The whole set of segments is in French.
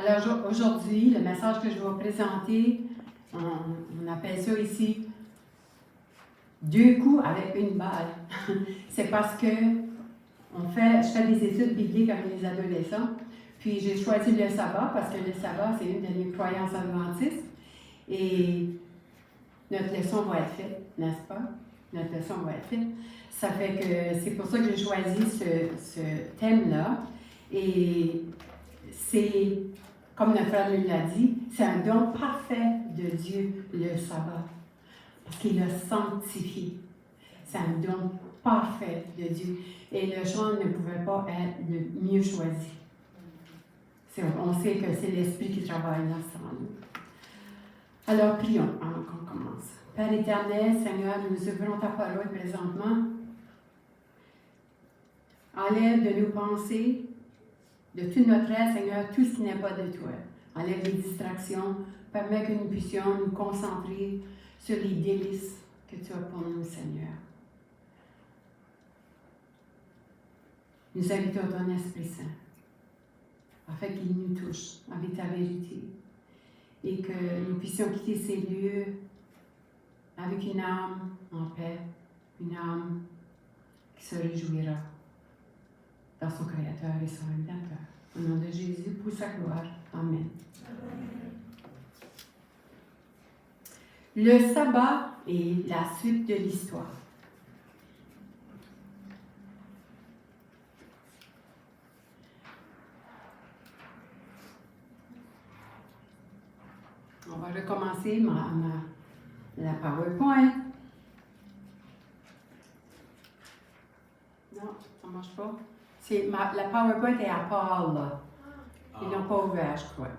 Alors aujourd'hui, le message que je vais vous présenter, on appelle ça ici 2 coups avec une balle. C'est parce que je fais des études bibliques avec les adolescents, puis j'ai choisi le sabbat parce que le sabbat, c'est une de mes croyances adventistes. Et notre leçon va être faite, n'est-ce pas? Notre leçon va être faite. Ça fait que c'est pour ça que j'ai choisi ce thème-là. Et c'est, comme notre frère lui l'a dit, c'est un don parfait de Dieu, le sabbat. Parce qu'il l'a sanctifié. C'est un don parfait de Dieu. Et le chant ne pouvait pas être le mieux choisi. On sait que c'est l'Esprit qui travaille là sans nous. Alors, prions avant qu'on commence. Père éternel, Seigneur, nous ouvrons ta parole présentement. Enlève de nos pensées, de tout notre être, Seigneur, tout ce qui n'est pas de toi. Enlève les distractions, permets que nous puissions nous concentrer sur les délices que tu as pour nous, Seigneur. Nous invitons ton Esprit Saint, afin qu'il nous touche avec ta vérité et que nous puissions quitter ces lieux avec une âme en paix, une âme qui se réjouira dans son Créateur et son Rédempteur. Au nom de Jésus, pour sa gloire. Amen. Le sabbat est la suite de l'histoire. On va recommencer la PowerPoint. Non, ça ne marche pas. La PowerPoint est à part, là. Ils ne l'ont pas ouvert, je crois.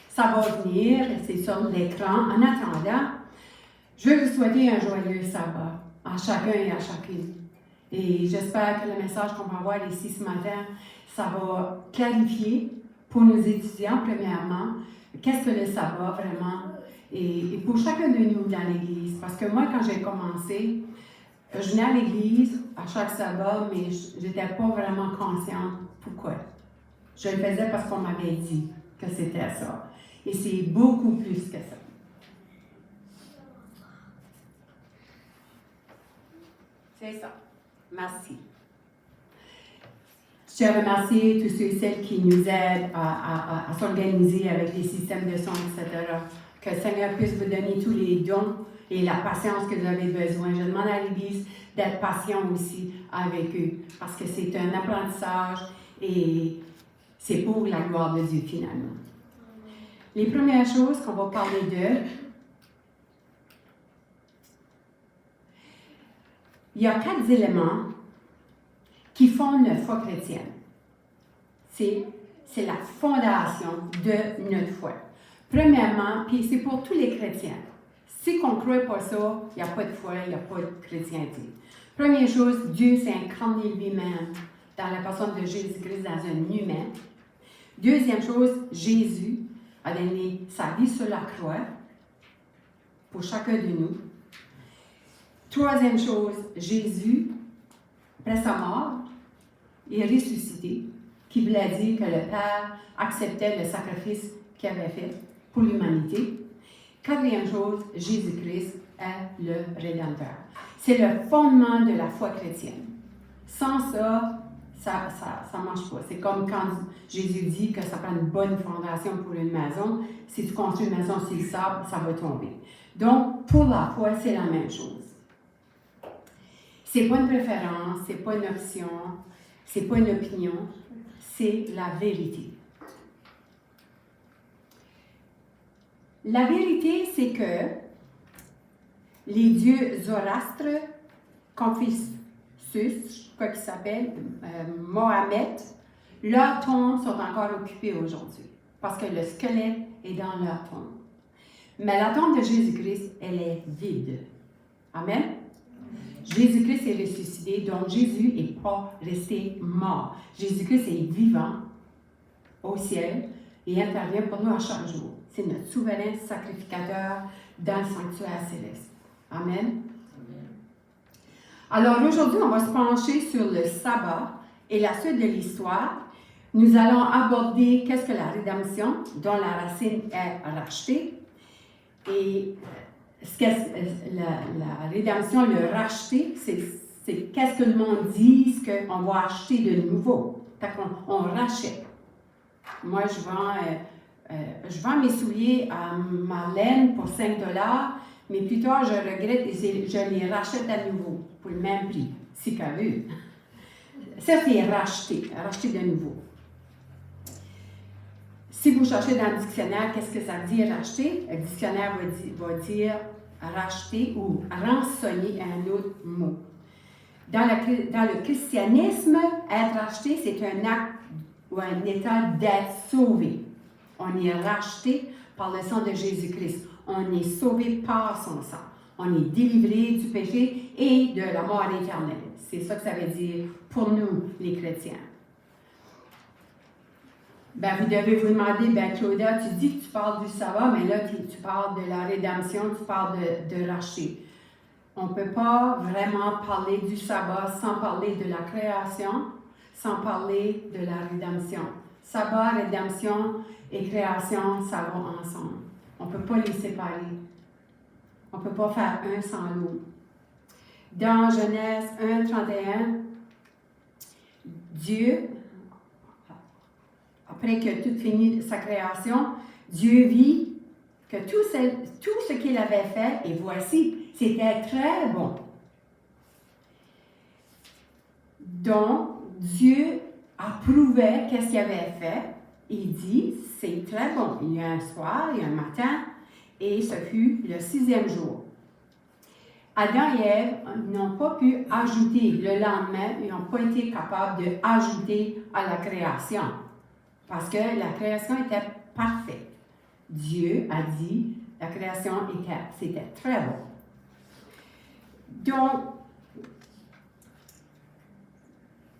Ça va venir, c'est sur l'écran. En attendant, je vais vous souhaiter un joyeux sabbat à chacun et à chacune. Et j'espère que le message qu'on va avoir ici ce matin, ça va clarifier pour nos étudiants, premièrement, qu'est-ce que le sabbat vraiment, et pour chacun de nous dans l'Église. Parce que moi, quand j'ai commencé, je venais à l'Église à chaque sabbat, mais je n'étais pas vraiment consciente pourquoi. Je le faisais parce qu'on m'avait dit que c'était ça. Et c'est beaucoup plus que ça. C'est ça. Merci. Je tiens à remercier tous ceux et celles qui nous aident à s'organiser avec les systèmes de son, etc. Que le Seigneur puisse vous donner tous les dons et la patience que vous avez besoin. Je demande à l'Église d'être patient aussi avec eux, parce que c'est un apprentissage et c'est pour la gloire de Dieu finalement. Les premières choses qu'on va parler d'eux, il y a 4 éléments qui font notre foi chrétienne. C'est la fondation de notre foi. Premièrement, puis c'est pour tous les chrétiens. Si on ne croit pas ça, il n'y a pas de foi, il n'y a pas de chrétienté. Première chose, Dieu s'est incarné lui-même dans la personne de Jésus-Christ dans un humain. Deuxième chose, Jésus a donné sa vie sur la croix pour chacun de nous. Troisième chose, Jésus, après sa mort, est ressuscité, qui voulait dire que le Père acceptait le sacrifice qu'il avait fait pour l'humanité. Quatrième chose, Jésus-Christ est le Rédempteur. C'est le fondement de la foi chrétienne. Sans ça, ça ne marche pas. C'est comme quand Jésus dit que ça prend une bonne fondation pour une maison. Si tu construis une maison sur le sable, ça va tomber. Donc, pour la foi, c'est la même chose. C'est pas une préférence, c'est pas une option, c'est pas une opinion, c'est la vérité. La vérité, c'est que les dieux Zoroastre, Confucius, je crois qu'il s'appelle, Mohamed, leurs tombes sont encore occupées aujourd'hui, parce que le squelette est dans leur tombe. Mais la tombe de Jésus-Christ, elle est vide. Amen? Jésus-Christ est ressuscité, donc Jésus n'est pas resté mort. Jésus-Christ est vivant au ciel et intervient pour nous à chaque jour. C'est notre souverain sacrificateur dans le sanctuaire céleste. Amen. Alors aujourd'hui, on va se pencher sur le sabbat et la suite de l'histoire. Nous allons aborder qu'est-ce que la rédemption, dont la racine est racheter. Et ce que la rédemption, le racheter, c'est qu'est-ce que le monde dit, ce qu'on va acheter de nouveau. Fait qu'on rachète. Moi, je vends mes souliers à Marlène pour 5 $, mais plus tard, je regrette et je les rachète à nouveau pour le même prix, si qu'elle veut. Ça, c'est racheter de nouveau. Si vous cherchez dans le dictionnaire, qu'est-ce que ça veut dire racheter? Le dictionnaire va dire racheter ou rançonner un autre mot. Dans le christianisme, être racheté, c'est un acte ou un état d'être sauvé. On est racheté par le sang de Jésus-Christ. On est sauvé par son sang. On est délivré du péché et de la mort éternelle. C'est ça que ça veut dire pour nous, les chrétiens. Vous devez vous demander, Claudia, tu dis que tu parles du sabbat, mais là, tu parles de la rédemption, tu parles de racheter. On ne peut pas vraiment parler du sabbat sans parler de la création, sans parler de la rédemption. Sabbat, rédemption et création, ça va ensemble. On ne peut pas les séparer. On ne peut pas faire un sans l'autre. Dans Genèse 1:31, Dieu, après que tout finit sa création, Dieu vit que tout ce qu'il avait fait, et voici, c'était très bon. Donc, Dieu approuvait qu'est-ce qu'il avait fait. Il dit, c'est très bon. Il y a un soir, il y a un matin, et ce fut le 6e jour. Adam et Ève n'ont pas pu ajouter le lendemain, ils n'ont pas été capables d'ajouter à la création. Parce que la création était parfaite. Dieu a dit, la création c'était très bon. Donc,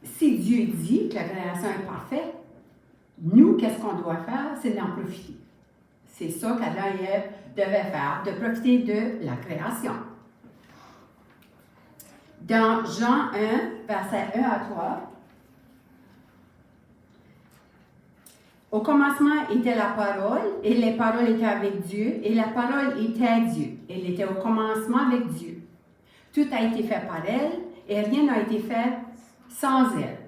si Dieu dit que la création est parfaite, nous, qu'est-ce qu'on doit faire? C'est d'en profiter. C'est ça qu'Adam et Ève devaient faire, de profiter de la création. Dans Jean 1, versets 1 à 3, au commencement était la parole, et les paroles étaient avec Dieu, et la parole était Dieu. Elle était au commencement avec Dieu. Tout a été fait par elle, et rien n'a été fait sans elle.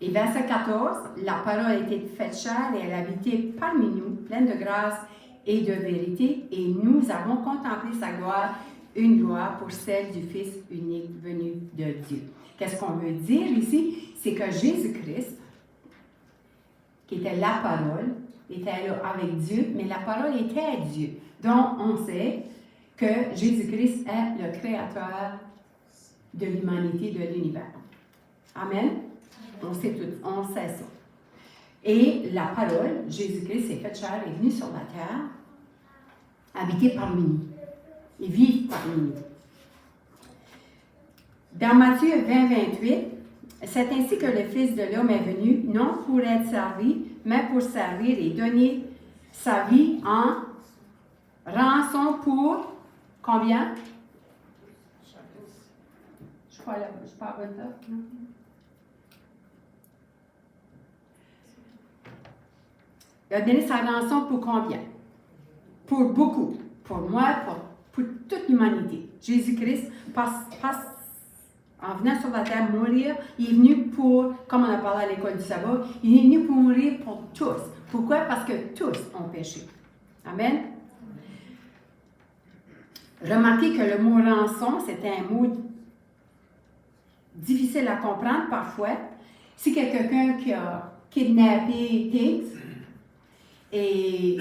Et verset 14, la parole était faite chair, et elle habitait parmi nous, pleine de grâce et de vérité, et nous avons contemplé sa gloire, une gloire pour celle du Fils unique venu de Dieu. Qu'est-ce qu'on veut dire ici? C'est que Jésus-Christ, qui était la parole, était là avec Dieu, mais la parole était Dieu. Donc, on sait que Jésus-Christ est le créateur de l'humanité, de l'univers. Amen? On sait ça. Et la parole, Jésus-Christ s'est fait chair, est venu sur la terre, habiter parmi nous. Et vivre parmi nous. Dans Matthieu 20:28, c'est ainsi que le Fils de l'homme est venu, non pour être servi, mais pour servir et donner sa vie en rançon pour combien? Je parle de ça. Il a donné sa rançon pour combien? Pour beaucoup. Pour moi, pour toute l'humanité. Jésus-Christ en venant sur la terre mourir, il est venu pour, comme on a parlé à l'école du sabbat, il est venu pour mourir pour tous. Pourquoi? Parce que tous ont péché. Amen? Remarquez que le mot rançon, c'était un mot difficile à comprendre parfois. Si quelqu'un qui a kidnappé Higgs et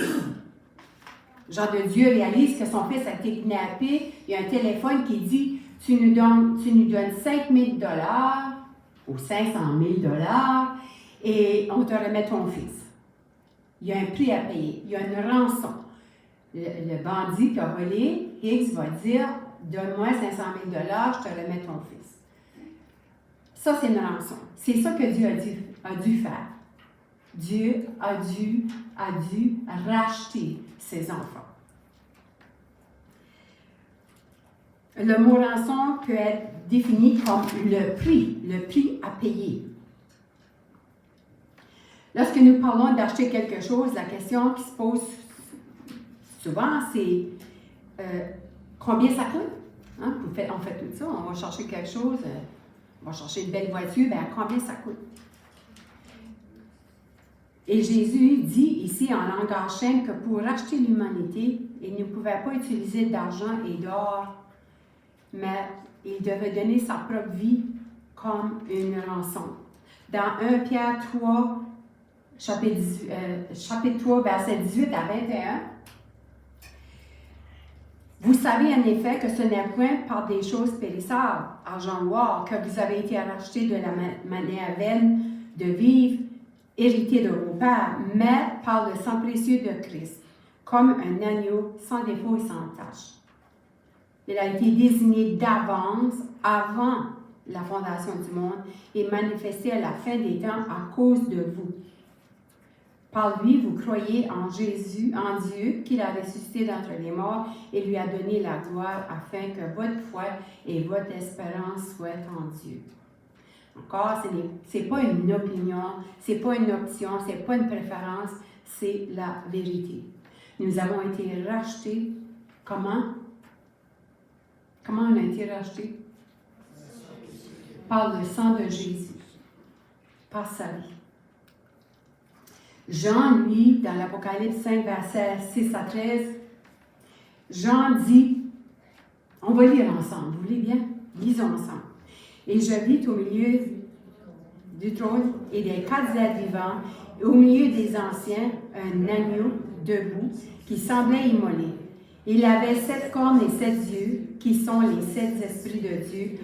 Jean de Dieu réalise que son fils a été kidnappé, il y a un téléphone qui dit « Tu nous donnes 5 000 $ ou 500 000 $ et on te remet ton fils. » Il y a un prix à payer, il y a une rançon. Le bandit qui a volé, Higgs va dire « Donne-moi 500 000 $, je te remets ton fils. » Ça, c'est une rançon. C'est ça que Dieu a dû faire. Dieu a dû racheter ses enfants. Le mot rançon peut être défini comme le prix à payer. Lorsque nous parlons d'acheter quelque chose, la question qui se pose souvent, c'est combien ça coûte? Hein? On fait tout ça, on va chercher quelque chose, on va chercher une belle voiture, bien combien ça coûte? Et Jésus dit ici en langage simple que pour racheter l'humanité, il ne pouvait pas utiliser d'argent et d'or, mais il devait donner sa propre vie comme une rançon. Dans 1 Pierre 3, chapitre 3, versets 18 à 21, vous savez en effet que ce n'est point par des choses périssables, argent ou or, que vous avez été rachetés de la manière vaine de vivre, hérité de vos pères, mais par le sang précieux de Christ, comme un agneau sans défaut et sans tache. Il a été désigné d'avance, avant la fondation du monde, et manifesté à la fin des temps à cause de vous. Par lui, vous croyez en Jésus, en Dieu, qu'il a ressuscité d'entre les morts et lui a donné la gloire afin que votre foi et votre espérance soient en Dieu. Encore, ce n'est pas une opinion, ce n'est pas une option, ce n'est pas une préférence, c'est la vérité. Nous avons été rachetés. Comment? Comment on a été rachetés? Par le sang de Jésus, par sa vie. Jean, lui, dans l'Apocalypse 5, versets 6 à 13, Jean dit, on va lire ensemble, vous voulez bien? Lisons ensemble. Et je vis au milieu du trône et des quatre êtres vivants, et au milieu des anciens, un agneau debout qui semblait immolé. Il avait 7 cornes et 7 yeux, qui sont les 7 esprits de Dieu,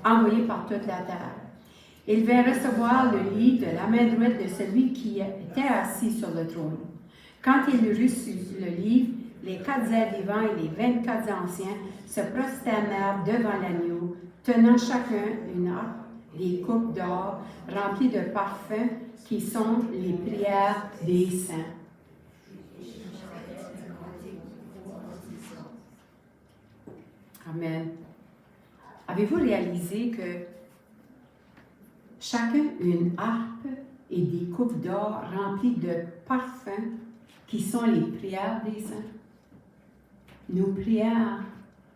envoyés par toute la terre. Il vint recevoir le livre de la main droite de celui qui était assis sur le trône. Quand il eut reçu le livre, les 4 êtres vivants et les 24 anciens se prosternèrent devant l'agneau, tenant chacun une harpe, des coupes d'or remplies de parfums qui sont les prières des saints. Amen. Avez-vous réalisé que chacun une harpe et des coupes d'or remplies de parfums qui sont les prières des saints? Nos prières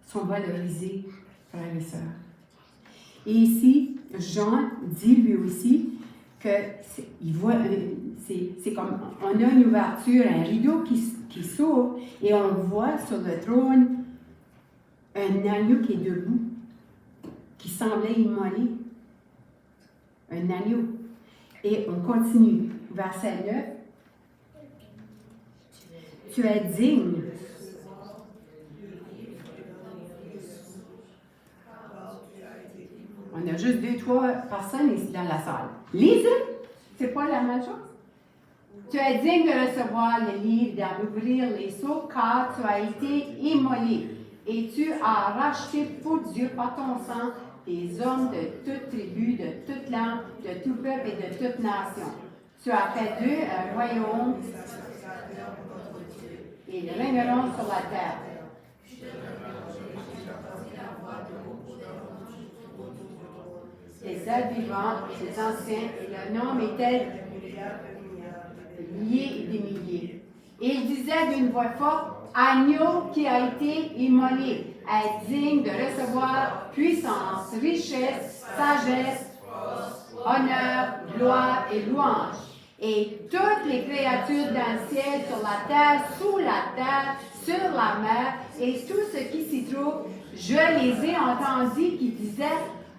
sont valorisées, frères et sœurs. Et ici, Jean dit lui aussi que c'est comme on a une ouverture, un rideau qui s'ouvre et on voit sur le trône un agneau qui est debout, qui semblait immolé. Un agneau. Et on continue. Verset 9. Tu es digne. On a juste 2-3 personnes ici dans la salle. Lisez! C'est pas la même chose? Tu es digne de recevoir le livre, d'ouvrir les sceaux, car tu as été immolé. Et tu as racheté pour Dieu par ton sang des hommes de toute tribu, de toute langue, de tout peuple et de toute nation. Tu as fait d'eux un royaume et ils régneront sur la terre. Les êtres vivants, les anciens, et le nom était milliers et des milliers. Et il disait d'une voix forte, agneau qui a été immolé, est digne de recevoir puissance, richesse, sagesse, honneur, gloire et louange. Et toutes les créatures dans le ciel, sur la terre, sous la terre, sur la mer, et tout ce qui s'y trouve, je les ai entendus qui disaient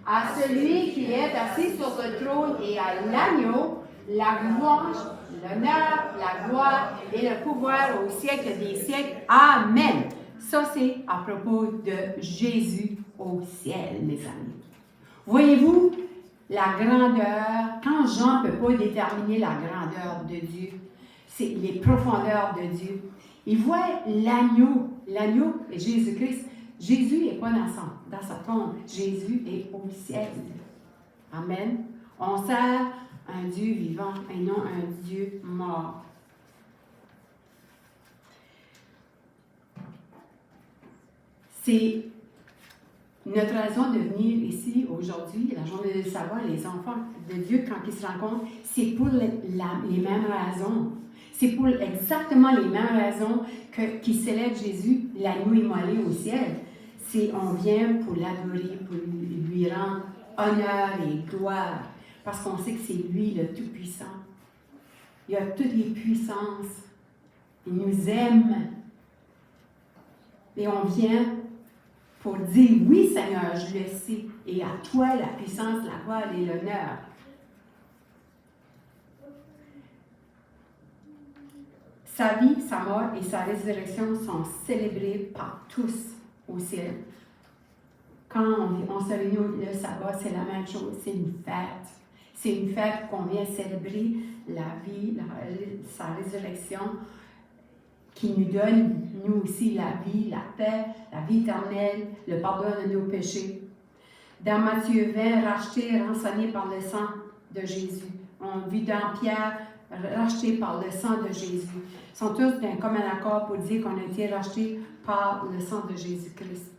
à celui qui est assis sur le trône et à l'agneau, la louange, l'honneur, la gloire et le pouvoir au siècle des siècles. Amen. Ça, c'est à propos de Jésus au ciel, mes amis. Voyez-vous la grandeur, quand Jean ne peut pas déterminer la grandeur de Dieu, c'est les profondeurs de Dieu. Il voit l'agneau est Jésus-Christ. Jésus n'est pas dans sa tombe. Jésus est au ciel. Amen. On sert un Dieu vivant et non un Dieu mort. C'est Notre raison de venir ici aujourd'hui, la journée de sabbat, les enfants de Dieu, quand ils se rencontrent, c'est pour les mêmes raisons. C'est pour exactement les mêmes raisons qui célèbrent Jésus, l'agneau immolé au ciel. On vient pour l'adorer, pour lui rendre honneur et gloire, parce qu'on sait que c'est lui le Tout-Puissant. Il a toutes les puissances. Il nous aime. Et on vient pour dire, oui Seigneur, je le sais, et à toi la puissance, la gloire et l'honneur. Sa vie, sa mort et sa résurrection sont célébrées par tous au ciel. Quand on se réunit le sabbat, c'est la même chose, c'est une fête. C'est une fête qu'on vient célébrer la vie, sa résurrection, qui nous donne, nous aussi, la vie, la paix, la vie éternelle, le pardon de nos péchés. Dans Matthieu 20, rachetés, rançonnés par le sang de Jésus. On vit dans Pierre, rachetés par le sang de Jésus. Ils sont tous d'un commun accord pour dire qu'on a été rachetés par le sang de Jésus-Christ.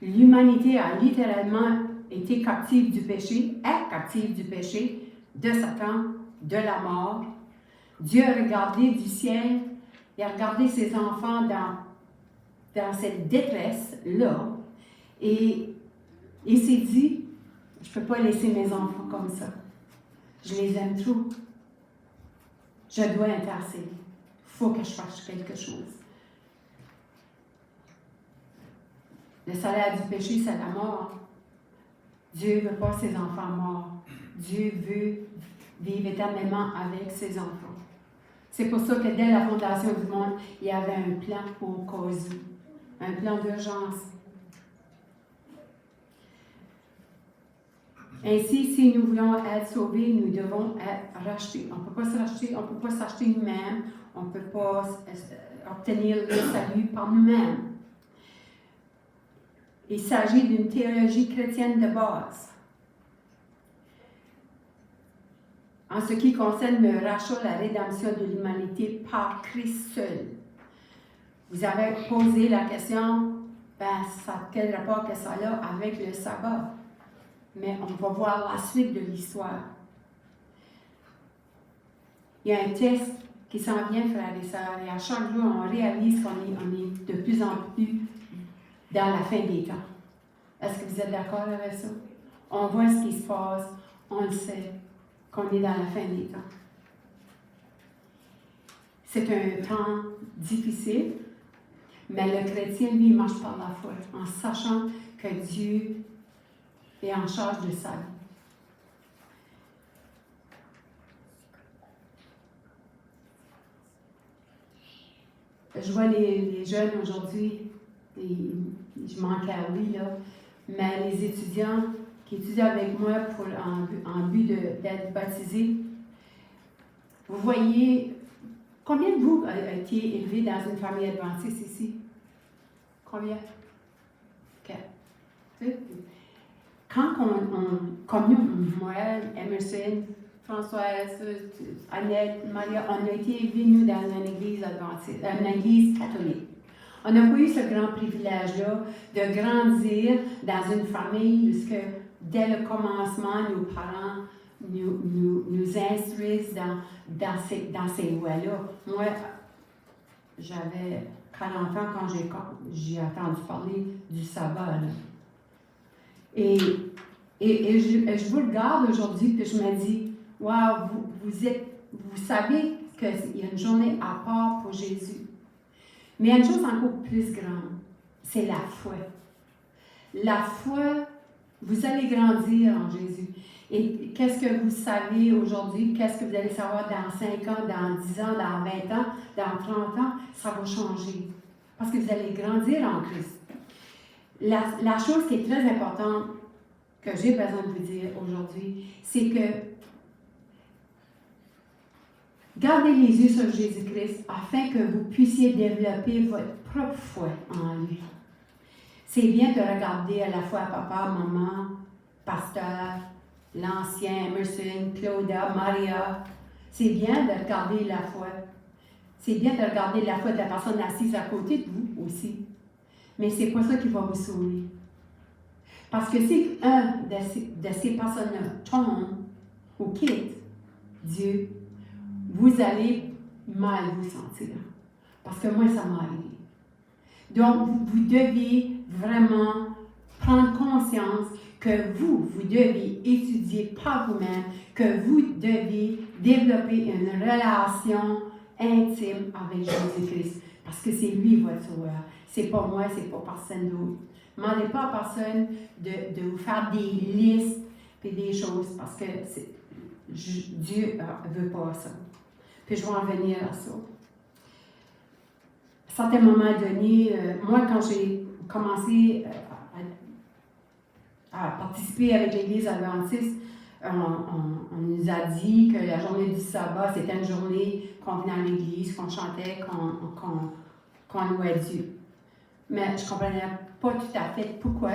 L'humanité a littéralement été captive du péché, est captive du péché, de Satan, de la mort. Dieu a regardé du ciel, il a regardé ses enfants dans cette détresse-là, et il s'est dit, je ne peux pas laisser mes enfants comme ça. Je les aime trop. Je dois intercéder. Il faut que je fasse quelque chose. Le salaire du péché, c'est la mort. Dieu ne veut pas ses enfants morts. Dieu veut vivre éternellement avec ses enfants. C'est pour ça que dès la fondation du monde, il y avait un plan au cas où, un plan d'urgence. Ainsi, si nous voulons être sauvés, nous devons être rachetés. On ne peut pas se racheter, on ne peut pas s'acheter nous-mêmes, on ne peut pas obtenir le salut par nous-mêmes. Il s'agit d'une théologie chrétienne de base. En ce qui concerne le rachat, la rédemption de l'humanité par Christ seul. Vous avez posé la question, quel rapport que ça a avec le sabbat? Mais on va voir la suite de l'histoire. Il y a un test qui s'en vient, frères et sœurs, et à chaque jour, on réalise qu'on est de plus en plus dans la fin des temps. Est-ce que vous êtes d'accord avec ça? On voit ce qui se passe, on le sait, qu'on est dans la fin des temps. C'est un temps difficile, mais le chrétien, lui, marche par la foi, en sachant que Dieu est en charge de sa vie. Je vois les jeunes aujourd'hui, et je manque à oui, là, mais les étudiants qui étudient avec moi en but d'être baptisés, vous voyez, combien de vous avez été élevés dans une famille adventiste ici? Combien? 4. Quand comme nous, moi, Emerson, Françoise, Annette, Maria, on a été élevés, nous, dans une église adventiste, une église catholique. On n'a pas eu ce grand privilège-là de grandir dans une famille où, dès le commencement, nos parents nous instruisent dans ces voies-là. Moi, j'avais 40 ans quand j'ai entendu parler du sabbat. Là. Et je vous regarde aujourd'hui, puis je me dis, wow, vous savez qu'il y a une journée à part pour Jésus. Mais il y a une chose encore plus grande, c'est la foi. La foi, vous allez grandir en Jésus. Et qu'est-ce que vous savez aujourd'hui, qu'est-ce que vous allez savoir dans 5 ans, dans 10 ans, dans 20 ans, dans 30 ans, ça va changer. Parce que vous allez grandir en Christ. La chose qui est très importante que j'ai besoin de vous dire aujourd'hui, c'est que gardez les yeux sur Jésus-Christ afin que vous puissiez développer votre propre foi en lui. C'est bien de regarder à la fois papa, maman, pasteur, l'ancien, Emerson, Claudia, Maria. C'est bien de regarder la foi. C'est bien de regarder la foi de la personne assise à côté de vous aussi. Mais c'est pas ça qui va vous sauver. Parce que si un de ces personnes-là tombe ou quitte Dieu, vous allez mal vous sentir. Parce que moi, ça m'est arrivé. Donc, vous deviez vraiment prendre conscience que vous devez étudier par vous-même, que vous devez développer une relation intime avec Jésus-Christ. Parce que c'est lui votre sauveur. C'est pas moi, c'est pas personne d'autre. Ne demandez pas à personne de vous faire des listes et des choses parce que Dieu ne veut pas ça. Puis je vais en venir à ça. À un certain moment donné, moi, quand j'ai commencé à participer avec l'Église adventiste, on nous a dit que la journée du sabbat, c'était une journée qu'on venait à l'Église, qu'on chantait, qu'on louait Dieu. Mais je ne comprenais pas tout à fait pourquoi.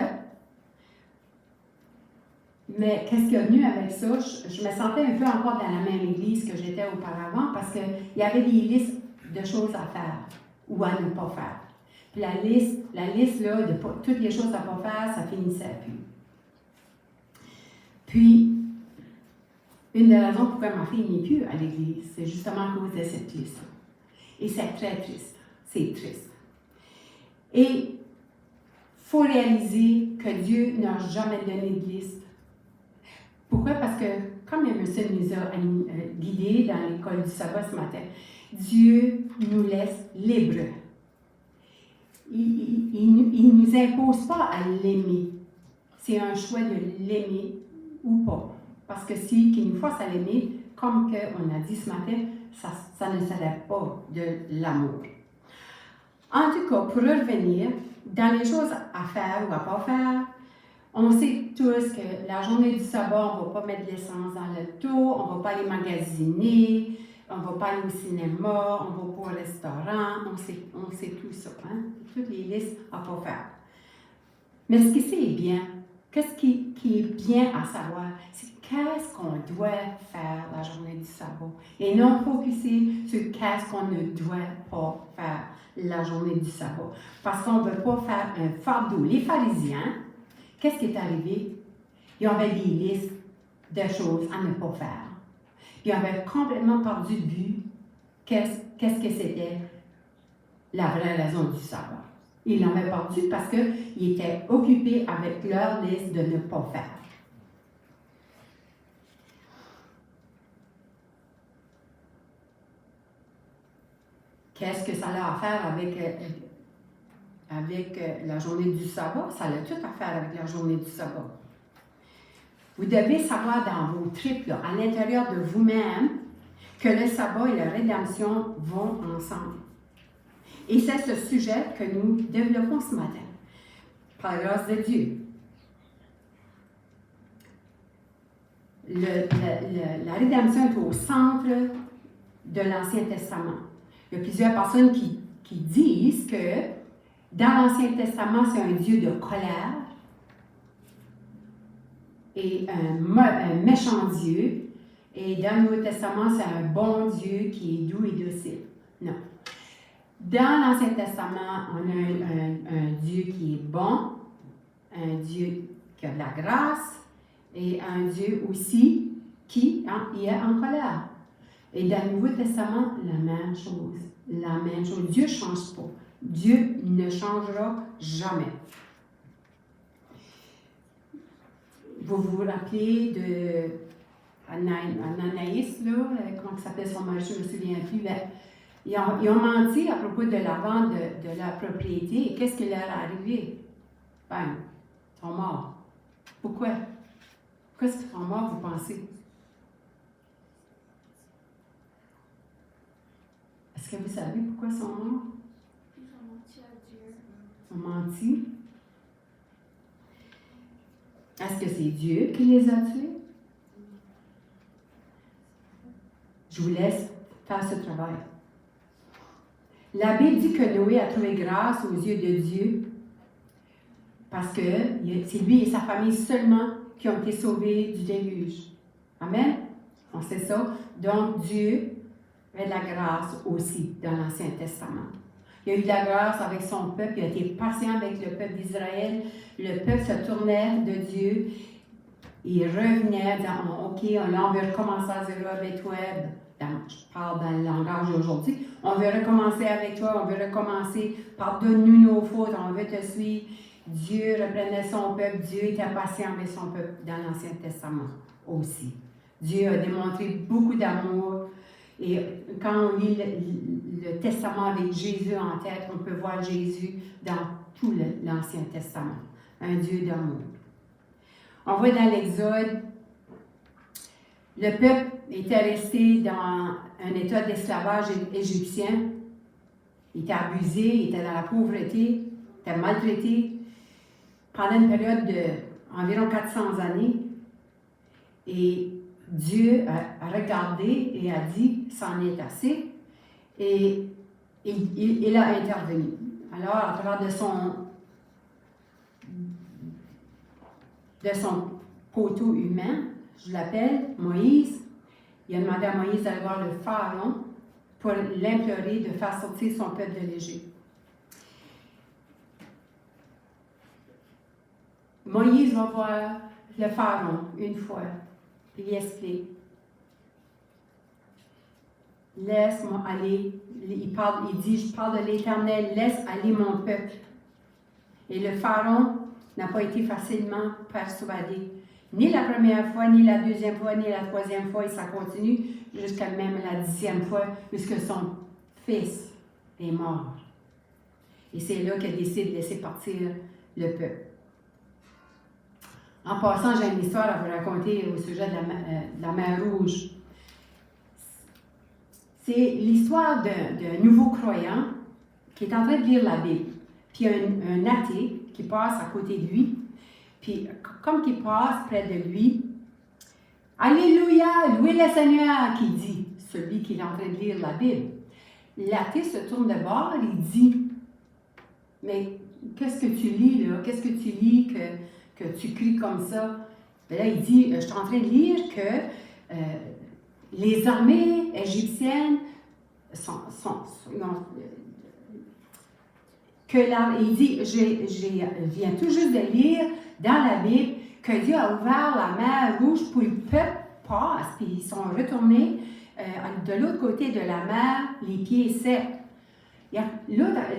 Mais qu'est-ce qui est venu avec ça? Je me sentais un peu encore dans la même église que j'étais auparavant parce qu'il y avait des listes de choses à faire ou à ne pas faire. Puis la liste là, de toutes les choses à ne pas faire, ça finissait plus. Puis, une des raisons pourquoi ma fille n'est plus à l'église, c'est justement à cause de cette liste-là. Et c'est très triste. C'est triste. Et il faut réaliser que Dieu n'a jamais donné de liste. Pourquoi? Parce que, comme le monsieur nous a guidés dans l'école du sabbat ce matin, Dieu nous laisse libres. Il ne nous impose pas à l'aimer. C'est un choix de l'aimer ou pas. Parce que si qu'il nous force à l'aimer, comme on a dit ce matin, ça ne serait pas de l'amour. En tout cas, pour revenir, dans les choses à faire ou à ne pas faire, on sait tous que la journée du sabbat, on ne va pas mettre de l'essence dans l'auto, on ne va pas aller magasiner, on ne va pas aller au cinéma, on ne va pas au restaurant, on sait tout ça, hein? Toutes les listes à ne pas faire. Mais ce qui est bien, qu'est-ce qui est bien à savoir, c'est qu'est-ce qu'on doit faire la journée du sabbat et non focuser sur qu'est-ce qu'on ne doit pas faire la journée du sabbat. Parce qu'on ne veut pas faire un fardeau. Les pharisiens, qu'est-ce qui est arrivé? Ils avaient des listes de choses à ne pas faire. Ils avaient complètement perdu de vue qu'est-ce que c'était la vraie raison du sabbat. Ils l'avaient perdu parce qu'ils étaient occupés avec leur liste de ne pas faire. Qu'est-ce que ça a à faire avec la journée du sabbat? Ça a tout à faire avec la journée du sabbat. Vous devez savoir dans vos tripes, là, à l'intérieur de vous-même, que le sabbat et la rédemption vont ensemble. Et c'est ce sujet que nous développons ce matin, par la grâce de Dieu. La rédemption est au centre de l'Ancien Testament. Il y a plusieurs personnes qui disent que dans l'Ancien Testament, c'est un Dieu de colère et un méchant Dieu. Et dans le Nouveau Testament, c'est un bon Dieu qui est doux et docile. Non. Dans l'Ancien Testament, on a un Dieu qui est bon, un Dieu qui a de la grâce et un Dieu aussi qui est en colère. Et dans le Nouveau Testament, la même chose. La même chose. Dieu ne change pas. Dieu ne changera jamais. Vous vous rappelez de Ananias, là, comment il s'appelait son mari, je ne me souviens plus. Ils ont menti à propos de la vente de la propriété. Et qu'est-ce qui leur est arrivé? Ben, ils sont morts. Pourquoi? Pourquoi est-ce qu'ils sont morts, vous pensez? Est-ce que vous savez pourquoi ils sont morts? Ils ont menti à Dieu. Ils ont menti. Est-ce que c'est Dieu qui les a tués? Je vous laisse faire ce travail. La Bible dit que Noé a trouvé grâce aux yeux de Dieu parce que c'est lui et sa famille seulement qui ont été sauvés du déluge. Amen? On sait ça. Donc, Dieu avait de la grâce aussi dans l'Ancien Testament. Il a eu de la grâce avec son peuple, il a été patient avec le peuple d'Israël. Le peuple se tournait de Dieu. Il revenait en disant, OK, là, on veut recommencer à zéro avec toi. Je parle dans le langage d'aujourd'hui. On veut recommencer avec toi, on veut recommencer. Pardonne-nous nos fautes, on veut te suivre. Dieu reprenait son peuple, Dieu était patient avec son peuple dans l'Ancien Testament aussi. Dieu a démontré beaucoup d'amour. Et quand on lit le Testament avec Jésus en tête, on peut voir Jésus dans tout l'Ancien Testament. Un Dieu d'amour. On voit dans l'Exode, le peuple était resté dans un état d'esclavage égyptien. Il était abusé, il était dans la pauvreté, il était maltraité pendant une période d'environ 400 années. Et Dieu a regardé et a dit, c'en est assez. Et il a intervenu. Alors, à travers de son poteau humain, je l'appelle Moïse, il a demandé à Moïse d'aller voir le Pharaon pour l'implorer de faire sortir son peuple de l'Égypte. Moïse va voir le Pharaon une fois, puis il explique. Laisse-moi aller. Il dit, je parle de l'Éternel, laisse aller mon peuple. Et le Pharaon n'a pas été facilement persuadé. Ni la première fois, ni la deuxième fois, ni la troisième fois, et ça continue jusqu'à même la 10e fois, puisque son fils est mort. Et c'est là qu'il décide de laisser partir le peuple. En passant, j'ai une histoire à vous raconter au sujet de la mer Rouge. C'est l'histoire d'un nouveau croyant qui est en train de lire la Bible. Puis il y a un athée qui passe à côté de lui. Puis comme il passe près de lui, « Alléluia, louez le Seigneur » qui dit, celui qui est en train de lire la Bible. L'athée se tourne de bord et il dit, « Mais qu'est-ce que tu lis là? Qu'est-ce que tu lis que tu cries comme ça? » Et là, il dit, « Je suis en train de lire que les armées égyptiennes il dit, je viens tout juste de lire dans la Bible que Dieu a ouvert la mer Rouge pour le peuple passe, puis ils sont retournés de l'autre côté de la mer, les pieds secs. Là,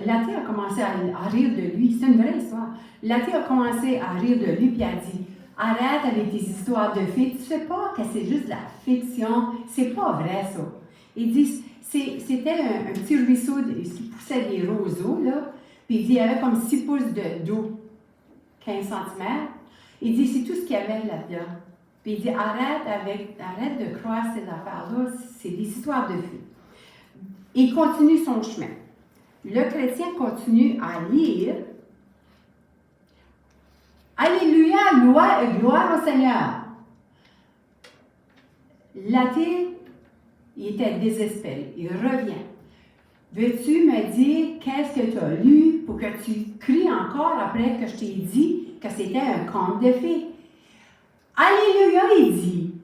l'athée a commencé à rire de lui. C'est une vraie histoire. L'athée a commencé à rire de lui, puis a dit, arrête avec tes histoires de fées. Tu sais pas que c'est juste de la fiction. C'est pas vrai, ça. Il dit, c'était un petit ruisseau qui poussait des roseaux, là. Puis il dit, il y avait comme 6 pouces d'eau, 15 cm. Il dit, c'est tout ce qu'il y avait là-dedans. Puis il dit, arrête de croire ces affaires-là, c'est des histoires de fées. Il continue son chemin. Le chrétien continue à lire. Alléluia, gloire au Seigneur. L'athée, il était désespéré. Il revient. Veux-tu me dire qu'est-ce que tu as lu pour que tu cries encore après que je t'ai dit que c'était un conte de fées? Alléluia, il dit.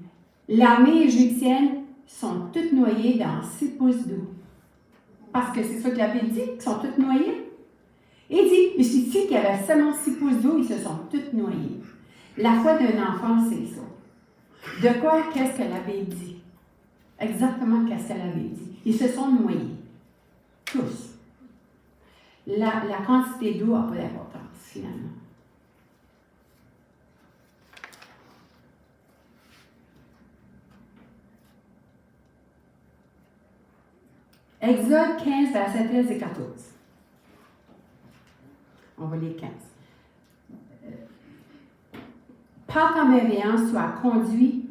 L'armée égyptienne sont toutes noyées dans 6 pouces d'eau. Parce que c'est ça que la Bible dit, qu'ils sont toutes noyées. Il dit, il suffit qu'il y avait seulement 6 pouces d'eau, ils se sont toutes noyées. La foi d'un enfant, c'est ça. De quoi, qu'est-ce que la Bible dit? Exactement qu'est-ce que la Bible dit. Ils se sont noyés. Tous. La quantité d'eau n'a pas d'importance, finalement. Exode 15, versets 13 et 14. On va lire 15. Par ta bienveillance, tu as conduit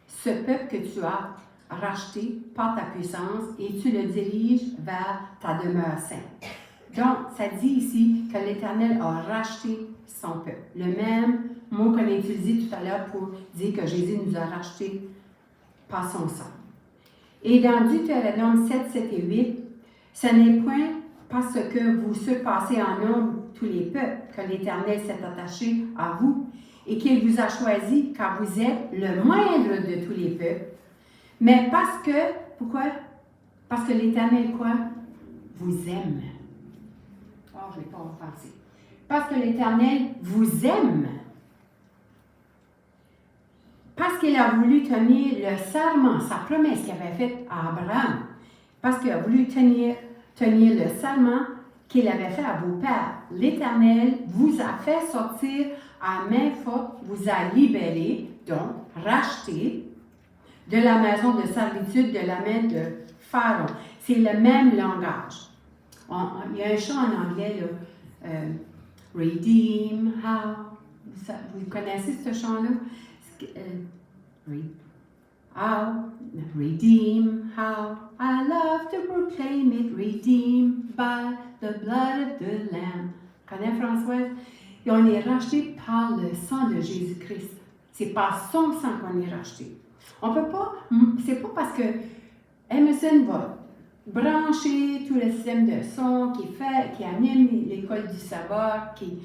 ce peuple que tu as racheté par ta puissance et tu le diriges vers ta demeure sainte. Donc, ça dit ici que l'Éternel a racheté son peuple. Le même mot qu'on a utilisé tout à l'heure pour dire que Jésus nous a rachetés par son sang. Et dans Deutéronome 7, 7 et 8, ce n'est point parce que vous surpassez en nombre tous les peuples que l'Éternel s'est attaché à vous et qu'il vous a choisi car vous êtes le moindre de tous les peuples, mais parce que, pourquoi? Parce que l'Éternel, quoi? Vous aime. je ne l'ai pas offensé. Parce que l'Éternel vous aime. Parce qu'il a voulu tenir le serment, sa promesse qu'il avait faite à Abraham. Parce qu'il a voulu tenir le serment qu'il avait fait à vos pères. L'Éternel vous a fait sortir à main forte, vous a libéré, donc racheté, de la maison de servitude de la main de Pharaon. C'est le même langage. Il y a un chant en anglais, là, Redeem, how. Vous connaissez ce chant-là? How, redeem, how, I love to proclaim it, redeemed by the blood of the Lamb. Connais Françoise? Et on est racheté par le sang de Jésus-Christ. C'est par son sang qu'on est racheté. On peut pas, c'est pas parce que Emerson va brancher tout le système de son, qui anime l'école du sabbat, qui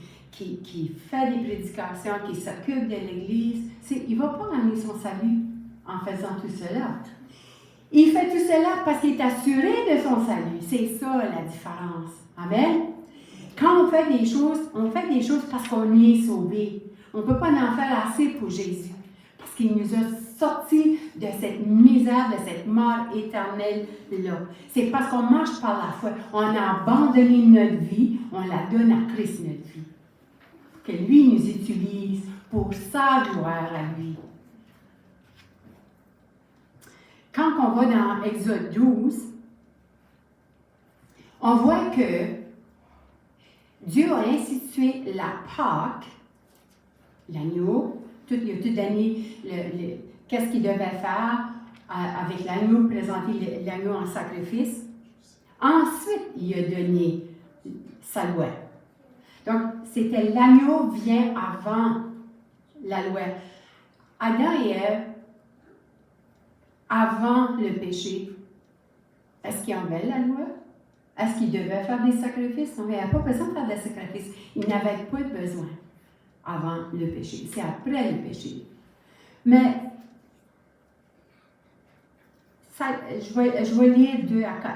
fait des prédications, qui s'occupe de l'Église. Il ne va pas gagner son salut en faisant tout cela. Il fait tout cela parce qu'il est assuré de son salut. C'est ça la différence. Amen? Quand on fait des choses parce qu'on y est sauvé. On ne peut pas en faire assez pour Jésus. Parce qu'il nous a sortis de cette misère, de cette mort éternelle-là. C'est parce qu'on marche par la foi. On a abandonné notre vie, on la donne à Christ, notre vie. Que lui nous utilise pour sa gloire à lui. Quand on va dans Exode 12, on voit que Dieu a institué la Pâque, l'agneau, il a tout donné qu'est-ce qu'il devait faire avec l'agneau, présenter l'agneau en sacrifice. Ensuite, il a donné sa loi. Donc, c'était l'agneau vient avant la loi. Adam et Ève, avant le péché, est-ce qu'ils avaient la loi? Est-ce qu'ils devaient faire des sacrifices? Non, ils n'avaient pas besoin de faire des sacrifices. Ils n'avaient pas besoin avant le péché. C'est après le péché. Mais, je vais lire 2 à 4.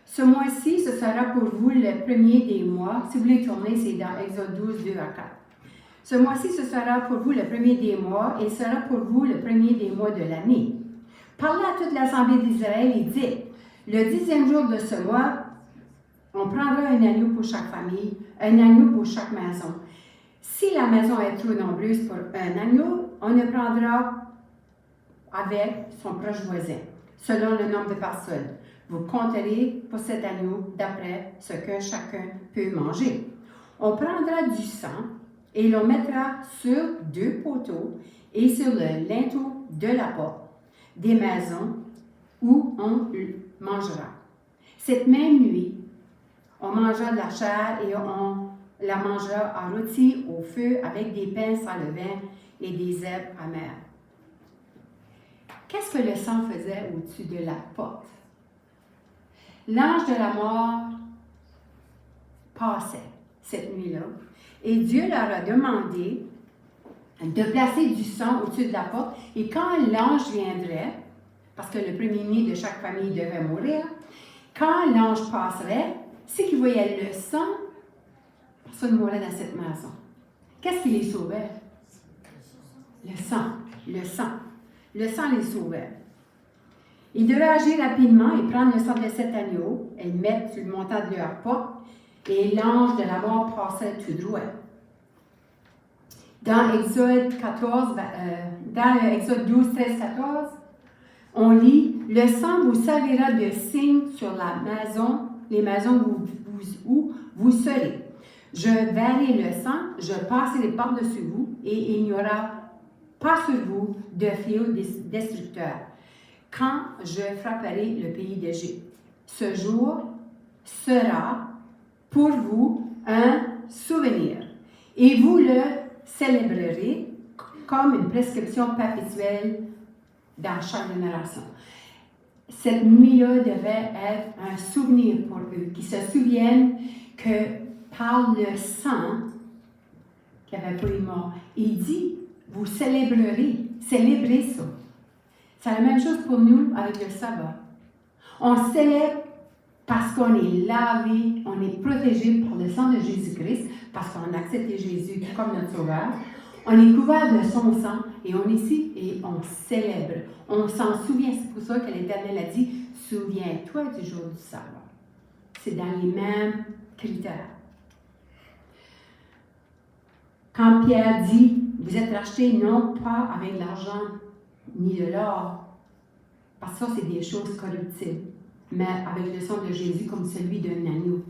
Ce mois-ci, ce sera pour vous le premier des mois. Si vous voulez tourner, c'est dans Exode 12, 2 à 4. Ce mois-ci, ce sera pour vous le premier des mois et sera pour vous le premier des mois de l'année. Parlez à toute l'assemblée d'Israël et dites, le 10e jour de ce mois, on prendra un agneau pour chaque famille, un agneau pour chaque maison. Si la maison est trop nombreuse pour un agneau, on ne prendra avec son proche voisin, selon le nombre de personnes. Vous compterez pour cet agneau d'après ce que chacun peut manger. On prendra du sang et l'on mettra sur 2 poteaux et sur le linteau de la porte des maisons où on mangera. Cette même nuit, on mangera de la chair et on la mangera en rôti au feu avec des pains sans levain et des herbes amères. Qu'est-ce que le sang faisait au-dessus de la porte? L'ange de la mort passait cette nuit-là et Dieu leur a demandé de placer du sang au-dessus de la porte et quand l'ange viendrait, parce que le premier-né de chaque famille devait mourir, quand l'ange passerait, si qu'il voyait le sang, personne ne mourrait dans cette maison. Qu'est-ce qui les sauvait? Le sang. Le sang. Le sang les sauvait. Ils devaient agir rapidement et prendre le sang de cet agneau et le mettre sur le montant de leur porte et l'ange de la mort passait tout droit. Dans Exode 12, 13, 14, on lit « Le sang vous servira de signe sur la maison, les maisons où vous serez. Je verrai le sang, je passerai par-dessus vous, et il n'y aura pas sur vous de fléau destructeur, quand je frapperai le pays d'Égypte. Ce jour sera pour vous un souvenir, et vous le célébrerez comme une prescription perpétuelle dans chaque génération. » Cette nuit-là devait être un souvenir pour eux, qui se souviennent que par le sang qu'il n'y avait pas eu mort, il dit, vous célébrez ça. C'est la même chose pour nous avec le sabbat. On célèbre parce qu'on est lavé, on est protégé par le sang de Jésus-Christ, parce qu'on a accepté Jésus comme notre sauveur. On est couvert de son sang et on est ici et on célèbre. On s'en souvient. C'est pour ça que l'Éternel a dit, souviens-toi du jour du sabbat. C'est dans les mêmes critères. Quand Pierre dit, vous êtes rachetés non pas avec l'argent ni de l'or, parce que ça, c'est des choses corruptibles, mais avec le sang de Jésus comme celui d'un agneau.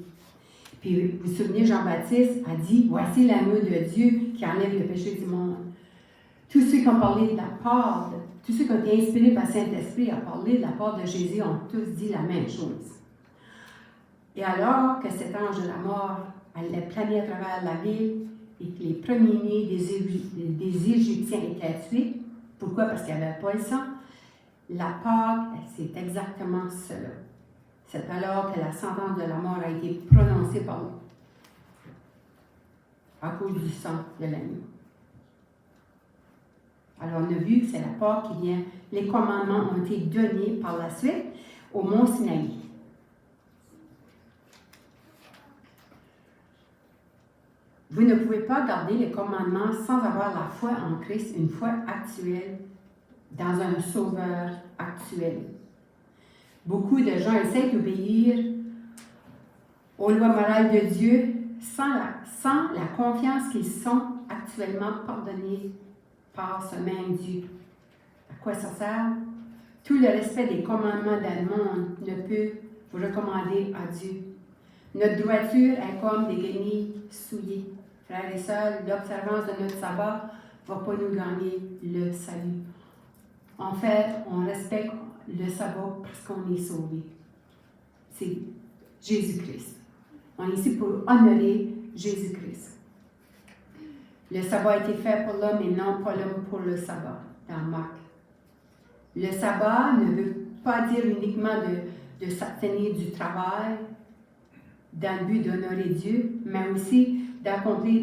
Puis, vous vous souvenez, Jean-Baptiste a dit, voici l'agneau de Dieu qui enlève le péché du monde. Tous ceux qui ont parlé de la part, tous ceux qui ont été inspirés par le Saint-Esprit à parler de la part de Jésus ont tous dit la même chose. Et alors que cet ange de la mort allait planer à travers la ville et que les premiers-nés des Égyptiens étaient tués, pourquoi? Parce qu'il n'y avait pas le sang. La Pâque, c'est exactement cela. C'est alors que la sentence de la mort a été prononcée à cause du sang de l'agneau. Alors, on a vu que c'est la Pâque qui vient. Les commandements ont été donnés par la suite au mont Sinaï. Vous ne pouvez pas garder les commandements sans avoir la foi en Christ, une foi actuelle, dans un sauveur actuel. Beaucoup de gens essaient d'obéir aux lois morales de Dieu sans la confiance qu'ils sont actuellement pardonnés par ce même Dieu. À quoi ça sert? Tout le respect des commandements dans le monde ne peut vous recommander à Dieu. Notre droiture est comme des guenilles souillées. Frères et sœurs, l'observance de notre sabbat ne va pas nous gagner le salut. En fait, on respecte le sabbat parce qu'on est sauvé. C'est Jésus-Christ. On est ici pour honorer Jésus-Christ. Le sabbat a été fait pour l'homme et non pas l'homme pour le sabbat, dans Marc. Le sabbat ne veut pas dire uniquement de s'abstenir du travail dans le but d'honorer Dieu, mais aussi d'accomplir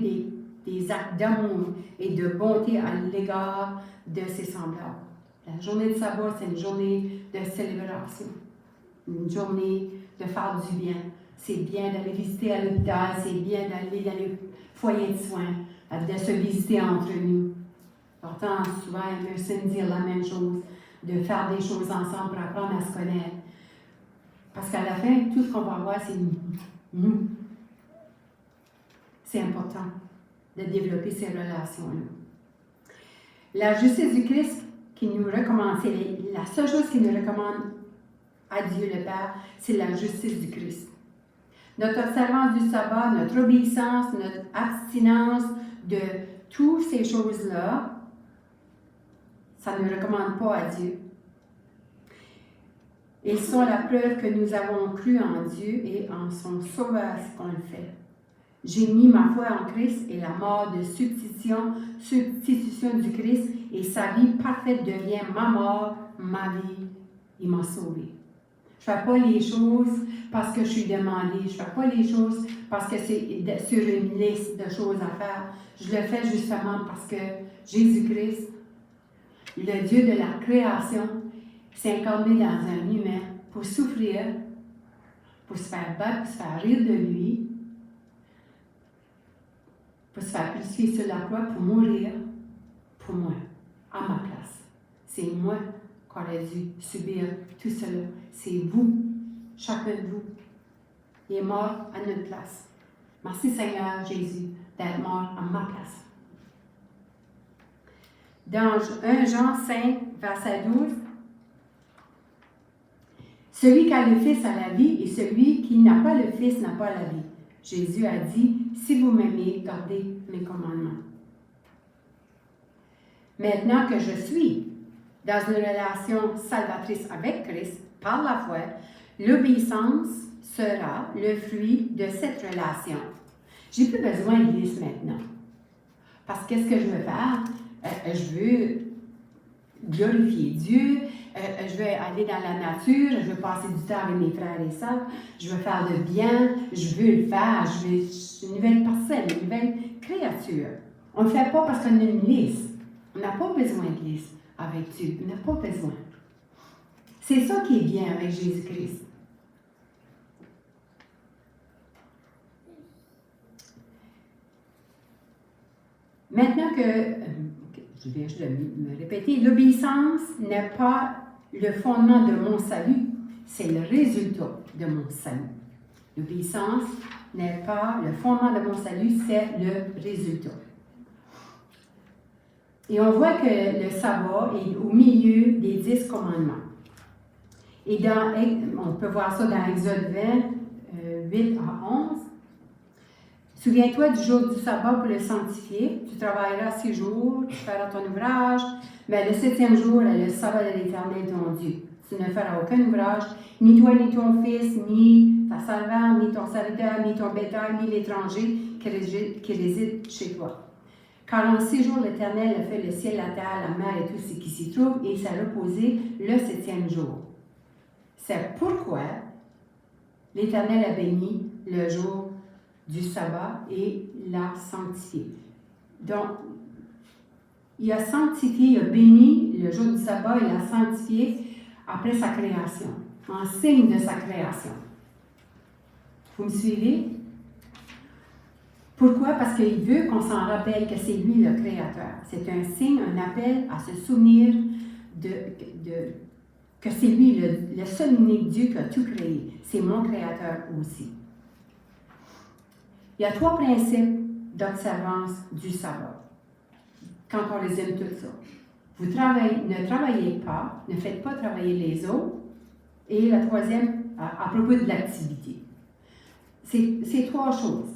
des actes d'amour et de bonté à l'égard de ses semblables. La journée de sabbat, c'est une journée de célébration, une journée de faire du bien. C'est bien d'aller visiter à l'hôpital, c'est bien d'aller dans les foyers de soins, de se visiter entre nous. Pourtant, souvent, Emerson dit la même chose, de faire des choses ensemble pour apprendre à se connaître. Parce qu'à la fin, tout ce qu'on va avoir, c'est nous. C'est important de développer ces relations-là. La justice du Christ qui nous recommande, c'est la seule chose qui nous recommande à Dieu le Père, c'est la justice du Christ. Notre observance du sabbat, notre obéissance, notre abstinence de toutes ces choses-là, ça ne recommande pas à Dieu. Ils sont la preuve que nous avons cru en Dieu et en son sauveur qu'on le fait. J'ai mis ma foi en Christ et la mort de substitution du Christ et sa vie parfaite devient ma mort, ma vie. Il m'a sauvé. Je ne fais pas les choses parce que je suis demandée. Je ne fais pas les choses parce que c'est sur une liste de choses à faire. Je le fais justement parce que Jésus-Christ, le Dieu de la création, s'est incarné dans un humain pour souffrir, pour se faire battre, pour se faire rire de lui, pour se faire crucifier sur la croix, pour mourir pour moi, à ma place. C'est moi qui aurais dû subir tout cela. C'est vous, chacun de vous. Il est mort à notre place. Merci Seigneur Jésus d'être mort à ma place. Dans 1 Jean 5, verset 12, celui qui a le Fils a la vie et celui qui n'a pas le Fils n'a pas la vie. Jésus a dit, si vous m'aimez, gardez mes commandements. Maintenant que je suis dans une relation salvatrice avec Christ, par la foi, l'obéissance sera le fruit de cette relation. J'ai plus besoin de l'Église maintenant. Parce que qu'est-ce que je veux faire? Je veux glorifier Dieu, je veux aller dans la nature, je veux passer du temps avec mes frères et sœurs, je veux faire le bien, je veux le faire, je suis une nouvelle personne, une nouvelle créature. On ne le fait pas parce qu'on a une liste. On n'a pas besoin de liste avec Dieu, on n'a pas besoin. C'est ça qui est bien avec Jésus-Christ. Maintenant que, je viens juste de me répéter, l'obéissance n'est pas le fondement de mon salut, c'est le résultat de mon salut. L'obéissance n'est pas le fondement de mon salut, c'est le résultat. Et on voit que le sabbat est au milieu des 10 commandements. Et on peut voir ça dans Exode 20, 8 à 11. Souviens-toi du jour du sabbat pour le sanctifier. Tu travailleras 6 jours, tu feras ton ouvrage, mais le 7e jour est le sabbat de l'Éternel ton Dieu. Tu ne feras aucun ouvrage, ni toi, ni ton fils, ni ta servante, ni ton serviteur, ni ton bétail, ni l'étranger qui réside chez toi. Car en 6 jours, l'Éternel a fait le ciel, la terre, la mer et tout ce qui s'y trouve, et il s'est reposé le 7e jour. C'est pourquoi l'Éternel a béni le jour du sabbat et l'a sanctifié. Donc, il a sanctifié, il a béni le jour du sabbat et l'a sanctifié après sa création, en signe de sa création. Vous me suivez? Pourquoi? Parce qu'il veut qu'on s'en rappelle que c'est lui le Créateur. C'est un signe, un appel à se souvenir que c'est lui le seul unique Dieu qui a tout créé. C'est mon Créateur aussi. Il y a 3 principes d'observance du sabbat. Quand on résume tout ça. Ne travaillez pas, ne faites pas travailler les autres. Et la 3e, à propos de l'activité. C'est 3 choses.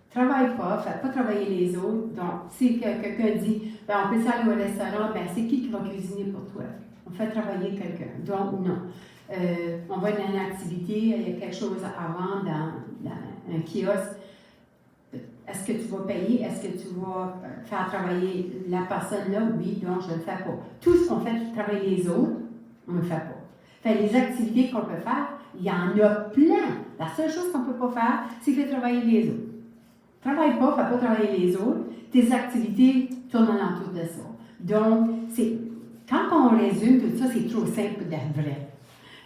Travaille pas, faites pas travailler les autres. Donc, si quelqu'un dit, on peut aller au restaurant, c'est qui va cuisiner pour toi? On fait travailler quelqu'un. Donc, non. On va dans une activité, il y a quelque chose à vendre dans un kiosque. Est-ce que tu vas payer? Est-ce que tu vas faire travailler la personne là? Oui, donc je ne le fais pas. Tout ce qu'on fait travailler les autres, on ne le fait pas. Fait les activités qu'on peut faire, il y en a plein. La seule chose qu'on ne peut pas faire, c'est faire travailler les autres. Travaille pas, fais pas travailler les autres. Tes activités tournent alentour de ça. Donc, quand on résume tout ça, c'est trop simple d'être vrai.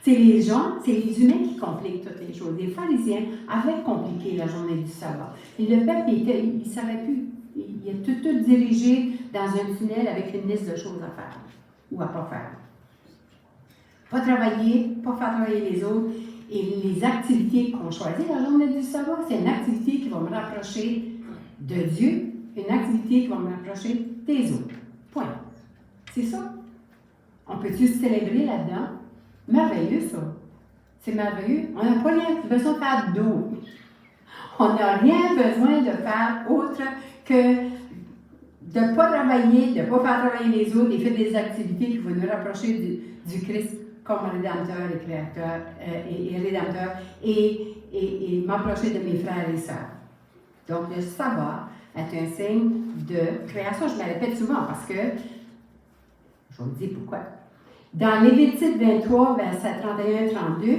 C'est les gens, c'est les humains qui compliquent toutes les choses. Les pharisiens avaient compliqué la journée du sabbat. Et le peuple, il ne savait plus. Il est tout dirigé dans un tunnel avec une liste de choses à faire ou à ne pas faire. Pas travailler, pas faire travailler les autres. Et les activités qu'on choisit la journée du sabbat, c'est une activité qui va me rapprocher de Dieu, une activité qui va me rapprocher des autres. Point. C'est ça. On peut-tu célébrer là-dedans? Merveilleux, ça. C'est merveilleux. On n'a pas rien besoin de faire d'autre. On n'a rien besoin de faire autre que de ne pas travailler, de ne pas faire travailler les autres et faire des activités qui vont nous rapprocher du Christ comme Rédempteur et Créateur et Rédempteur et m'approcher de mes frères et sœurs. Donc, le sabbat est un signe de création. Je me répète souvent parce que, je vous dis pourquoi. Dans Lévitique 23, versets 31 et 32,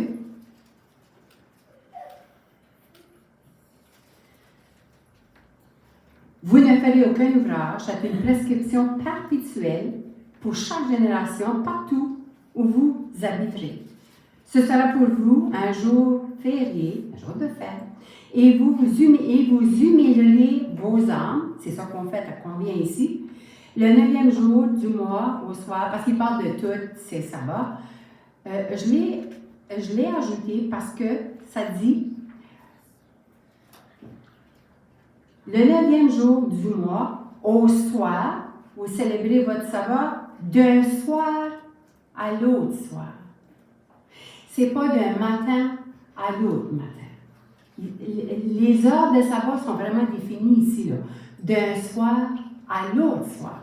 vous ne ferez aucun ouvrage, c'est une prescription perpétuelle pour chaque génération, partout où vous habiterez. Ce sera pour vous un jour férié, un jour de fête, et vous humilierez vos âmes, c'est ça qu'on fait à combien ici, le 9e jour du mois au soir, parce qu'il parle de tous ces sabbats. Je l'ai ajouté parce que ça dit le 9e jour du mois au soir, vous célébrez votre sabbat d'un soir à l'autre soir. C'est pas d'un matin à l'autre matin. Les heures de sabbat sont vraiment définies ici, là. D'un soir à l'autre soir.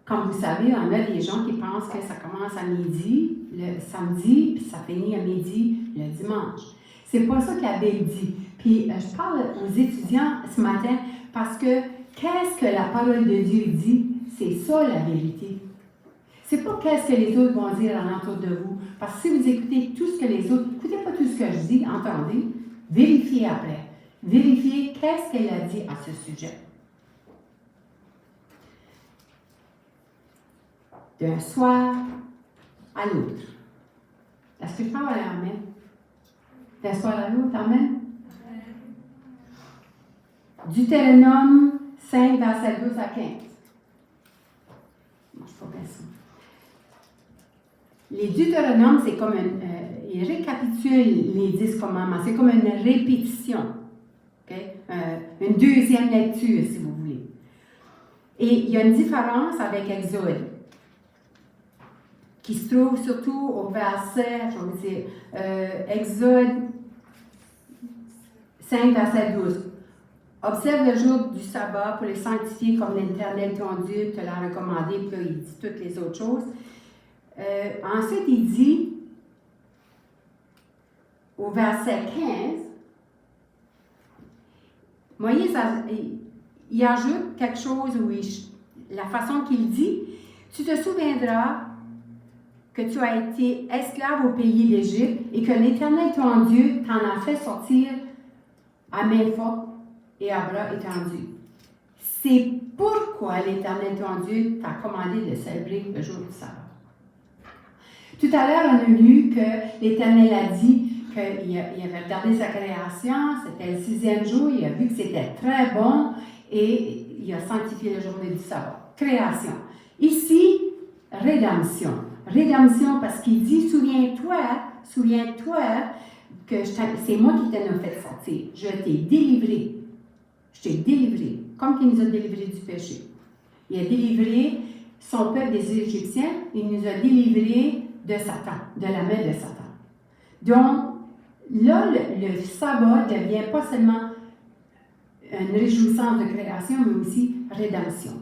Comme vous savez, on a des gens qui pensent que ça commence à midi, le samedi, puis ça finit à midi, le dimanche. C'est pas ça que la Bible dit. Puis je parle aux étudiants ce matin parce que qu'est-ce que la parole de Dieu dit? C'est ça la vérité. C'est pas qu'est-ce que les autres vont dire alentour de vous. Parce que si vous écoutez tout ce que les autres, écoutez pas tout ce que je dis, entendez, vérifiez après. Vérifiez qu'est-ce qu'elle a dit à ce sujet. D'un soir à l'autre. Est-ce que je parle à Amen? D'un soir à l'autre, Amen? Deutéronome 5, verset 12 à 15. Moi, je pas bien ça. Les Deutéronomes, c'est comme il récapitule les 10 commandements. C'est comme une répétition. Okay? Une deuxième lecture, si vous voulez. Et il y a une différence avec Exode, qui se trouve surtout au verset, je vais vous dire, Exode 5, verset 12. Observe le jour du sabbat pour les sanctifier comme l'Éternel ton Dieu te l'a recommandé, puis là, il dit toutes les autres choses. Ensuite, il dit, au verset 15, Moïse, il ajoute quelque chose, la façon qu'il dit, tu te souviendras que tu as été esclave au pays d'Égypte et que l'Éternel ton Dieu t'en a fait sortir à main forte et à bras étendus. C'est pourquoi l'Éternel ton Dieu t'a commandé de célébrer le jour du sabbat. Tout à l'heure, on a lu que l'Éternel a dit qu'il avait regardé sa création, c'était le 6e jour, il a vu que c'était très bon et il a sanctifié la journée du sabbat. Création. Ici, rédemption. Rédemption parce qu'il dit, souviens-toi que c'est moi qui t'en ai fait sortir. Je t'ai délivré. Je t'ai délivré, comme qu'il nous a délivrés du péché. Il a délivré son peuple des Égyptiens, il nous a délivrés de Satan, de la main de Satan. Donc, là, le sabbat ne devient pas seulement une réjouissance de création, mais aussi rédemption.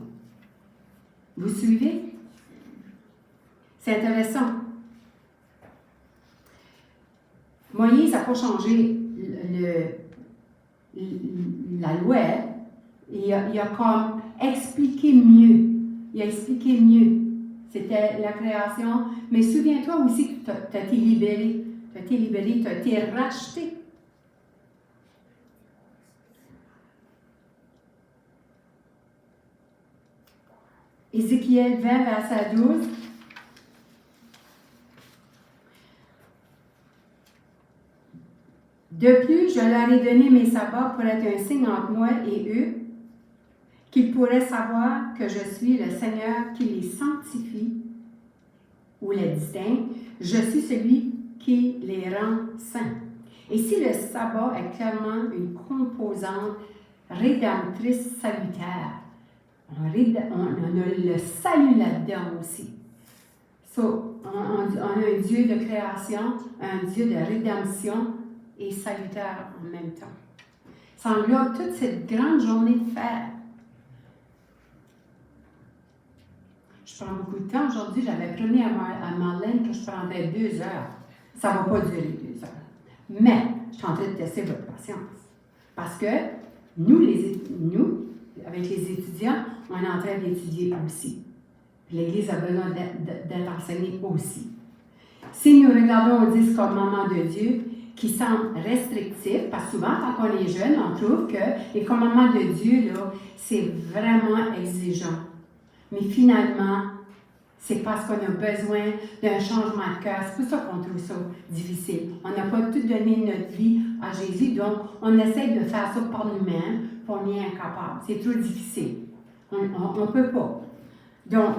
Vous suivez? C'est intéressant. Moïse n'a pas changé la loi. Il a comme expliqué mieux. Il a expliqué mieux. C'était la création. Mais souviens-toi aussi que tu as été libéré. Tu as été libéré, tu as été racheté. Ézéchiel 20, verset 12. De plus, je leur ai donné mes sabbats pour être un signe entre moi et eux, qu'ils pourraient savoir que je suis le Seigneur qui les sanctifie ou les distingue. Je suis celui qui les rend saints. Et si le sabbat est clairement une composante rédemptrice salutaire, on a le salut là-dedans aussi. So, on a un Dieu de création, un Dieu de rédemption et salutaire en même temps. Ça englobe toute cette grande journée de fête. Je prends beaucoup de temps. Aujourd'hui, j'avais promis à Marlène que je prendrais 2 heures. Ça ne va pas durer 2 heures. Mais, je suis en train de tester votre patience. Parce que nous, avec les étudiants, on est en train d'étudier aussi. L'Église a besoin d'être enseignée aussi. Si nous regardons aux 10 commandements de Dieu, qui semblent restrictifs, parce que souvent, quand on est jeune, on trouve que les commandements de Dieu, là, c'est vraiment exigeant. Mais finalement, c'est parce qu'on a besoin d'un changement de cœur. C'est pour ça qu'on trouve ça difficile. On n'a pas tout donné notre vie à Jésus, donc on essaie de faire ça par nous-mêmes, puis on est incapable. C'est trop difficile. On ne peut pas. Donc,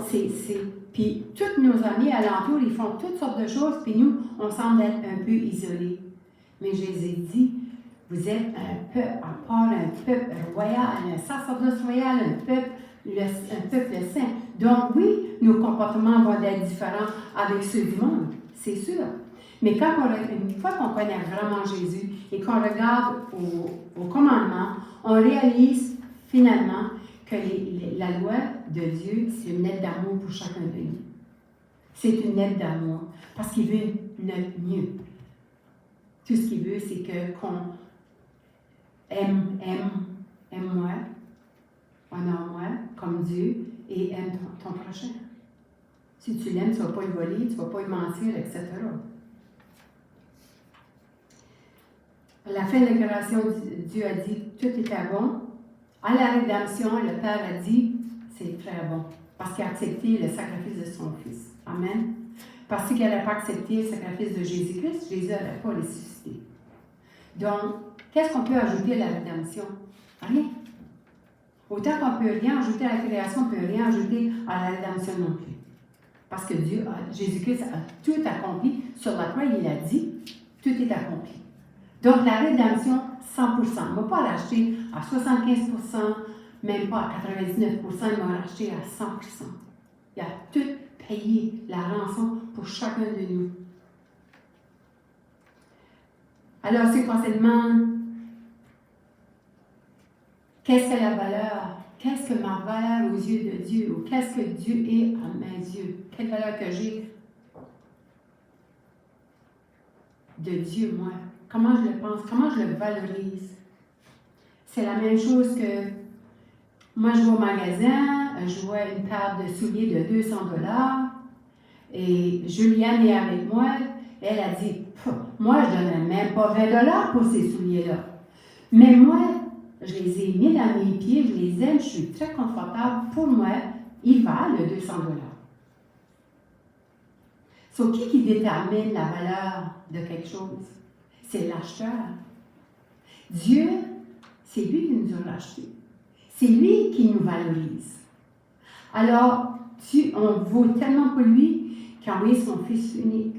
puis tous nos amis alentours, ils font toutes sortes de choses, puis nous, on semble être un peu isolés. Mais Jésus dit, vous êtes un peuple à part, un peuple royal, un sacerdoce royal, un peuple saint. Donc oui, nos comportements vont être différents avec ceux du monde, c'est sûr. Mais une fois qu'on connaît vraiment Jésus et qu'on regarde au commandement, on réalise finalement que la loi de Dieu, c'est une lettre d'amour pour chacun de nous. C'est une lettre d'amour parce qu'il veut notre mieux. Tout ce qu'il veut, c'est qu'on aime-moi, honore-moi comme Dieu et aime ton prochain. Si tu l'aimes, tu ne vas pas lui voler, tu ne vas pas lui mentir, etc. À la fin de la création, Dieu a dit tout était bon. À la rédemption, le Père a dit c'est très bon parce qu'il a accepté le sacrifice de son Fils. Amen. Parce qu'il n'avait pas accepté le sacrifice de Jésus-Christ, Jésus n'avait pas ressuscité. Donc, qu'est-ce qu'on peut ajouter à la rédemption? Rien. Autant qu'on ne peut rien ajouter à la création, on ne peut rien ajouter à la rédemption non plus. Parce que Dieu, Jésus-Christ a tout accompli. Sur la croix, il a dit, tout est accompli. Donc, la rédemption, 100%. Il ne m'a pas racheté à 75%, même pas à 99%, il m'a racheté à 100%. Il a tout payé, la rançon, pour chacun de nous. Alors, c'est concernant, qu'est-ce que la valeur? Qu'est-ce que ma valeur aux yeux de Dieu? Ou qu'est-ce que Dieu est à mes yeux? Quelle valeur que j'ai de Dieu, moi? Comment je le pense? Comment je le valorise? C'est la même chose que moi, je vais au magasin, je vois une paire de souliers de 200 $, et Juliane est avec moi. Elle a dit, moi, je ne donnerais même pas 20 $ pour ces souliers-là. Mais moi, je les ai mis dans mes pieds, je les aime, je suis très confortable. Pour moi, ils valent le 200 $. So, qui détermine la valeur de quelque chose? C'est l'acheteur. Dieu, c'est lui qui nous a rachetés. C'est lui qui nous valorise. Alors, on vaut tellement pour lui qu'il a envoyé son Fils unique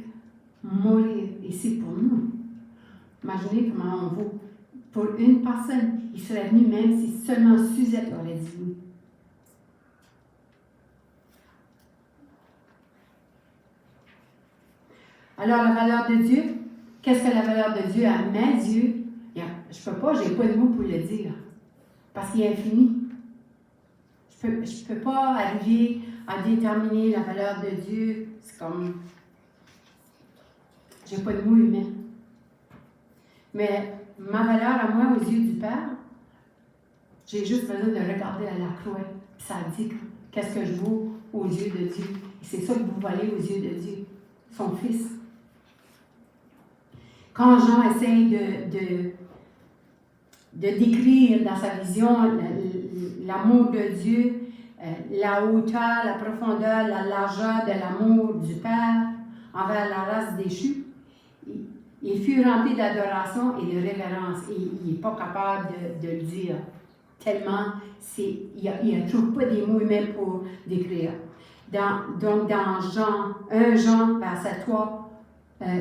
mourir. Et c'est pour nous. Imaginez comment on vaut. Pour une personne, il serait venu même si seulement Suzette aurait dit oui. Alors, la valeur de Dieu, qu'est-ce que la valeur de Dieu à mes yeux? Je ne peux pas, je n'ai pas de mots pour le dire. Parce qu'il est infini. Je ne peux pas arriver à déterminer la valeur de Dieu. C'est comme... Je n'ai pas de mots humains. Mais ma valeur à moi, aux yeux du Père, j'ai juste besoin de regarder à la croix. Ça dit qu'est-ce que je vaux aux yeux de Dieu. Et c'est ça que vous valez aux yeux de Dieu. Son Fils. Quand Jean essaye de décrire dans sa vision l'amour de Dieu, la hauteur, la profondeur, la largeur de l'amour du Père envers la race déchue, il fut rempli d'adoration et de révérence. Et il n'est pas capable de le dire. Tellement, il ne trouve pas des mots humains pour décrire. Donc, dans Jean, 1 Jean, verset 3,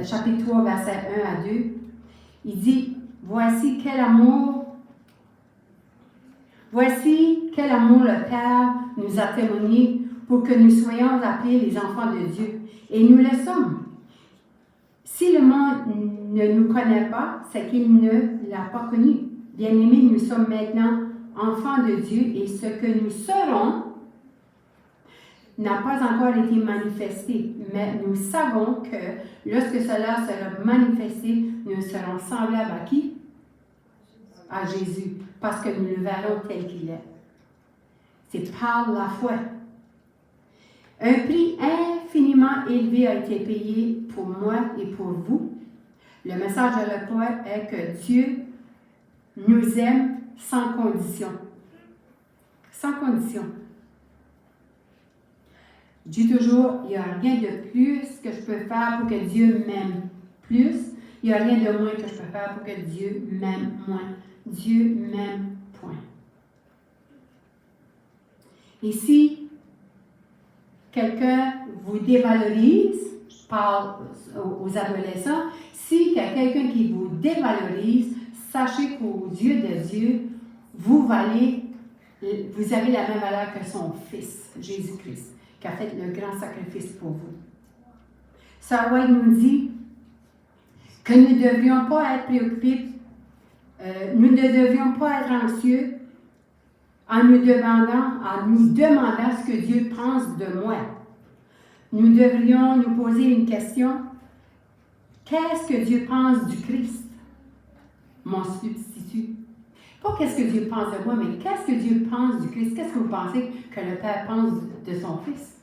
chapitre 3, verset 1 à 2, il dit, voici quel amour le Père nous a témoigné pour que nous soyons appelés les enfants de Dieu. Et nous le sommes. Si le monde ne nous connaît pas, c'est qu'il ne l'a pas connu. Bien-aimés, nous sommes maintenant enfants de Dieu et ce que nous serons n'a pas encore été manifesté. Mais nous savons que lorsque cela sera manifesté, nous serons semblables à qui? À Jésus. Parce que nous le verrons tel qu'il est. C'est par la foi. Un prix infiniment élevé a été payé pour moi et pour vous. Le message de la croix est que Dieu nous aime sans condition. Sans condition. Je dis toujours, il n'y a rien de plus que je peux faire pour que Dieu m'aime plus. Il n'y a rien de moins que je peux faire pour que Dieu m'aime moins. Dieu m'aime, point. Et si quelqu'un vous dévalorise, je parle aux adolescents, si il y a quelqu'un qui vous dévalorise, sachez qu'aux yeux de Dieu, vous avez la même valeur que son Fils, Jésus-Christ, qui a fait le grand sacrifice pour vous. Sir White nous dit que nous ne devrions pas être préoccupés, nous ne devrions pas être anxieux en nous demandant ce que Dieu pense de moi. Nous devrions nous poser une question. Qu'est-ce que Dieu pense du Christ, mon substitut? Pas qu'est-ce que Dieu pense de moi, mais qu'est-ce que Dieu pense du Christ? Qu'est-ce que vous pensez que le Père pense de son Fils?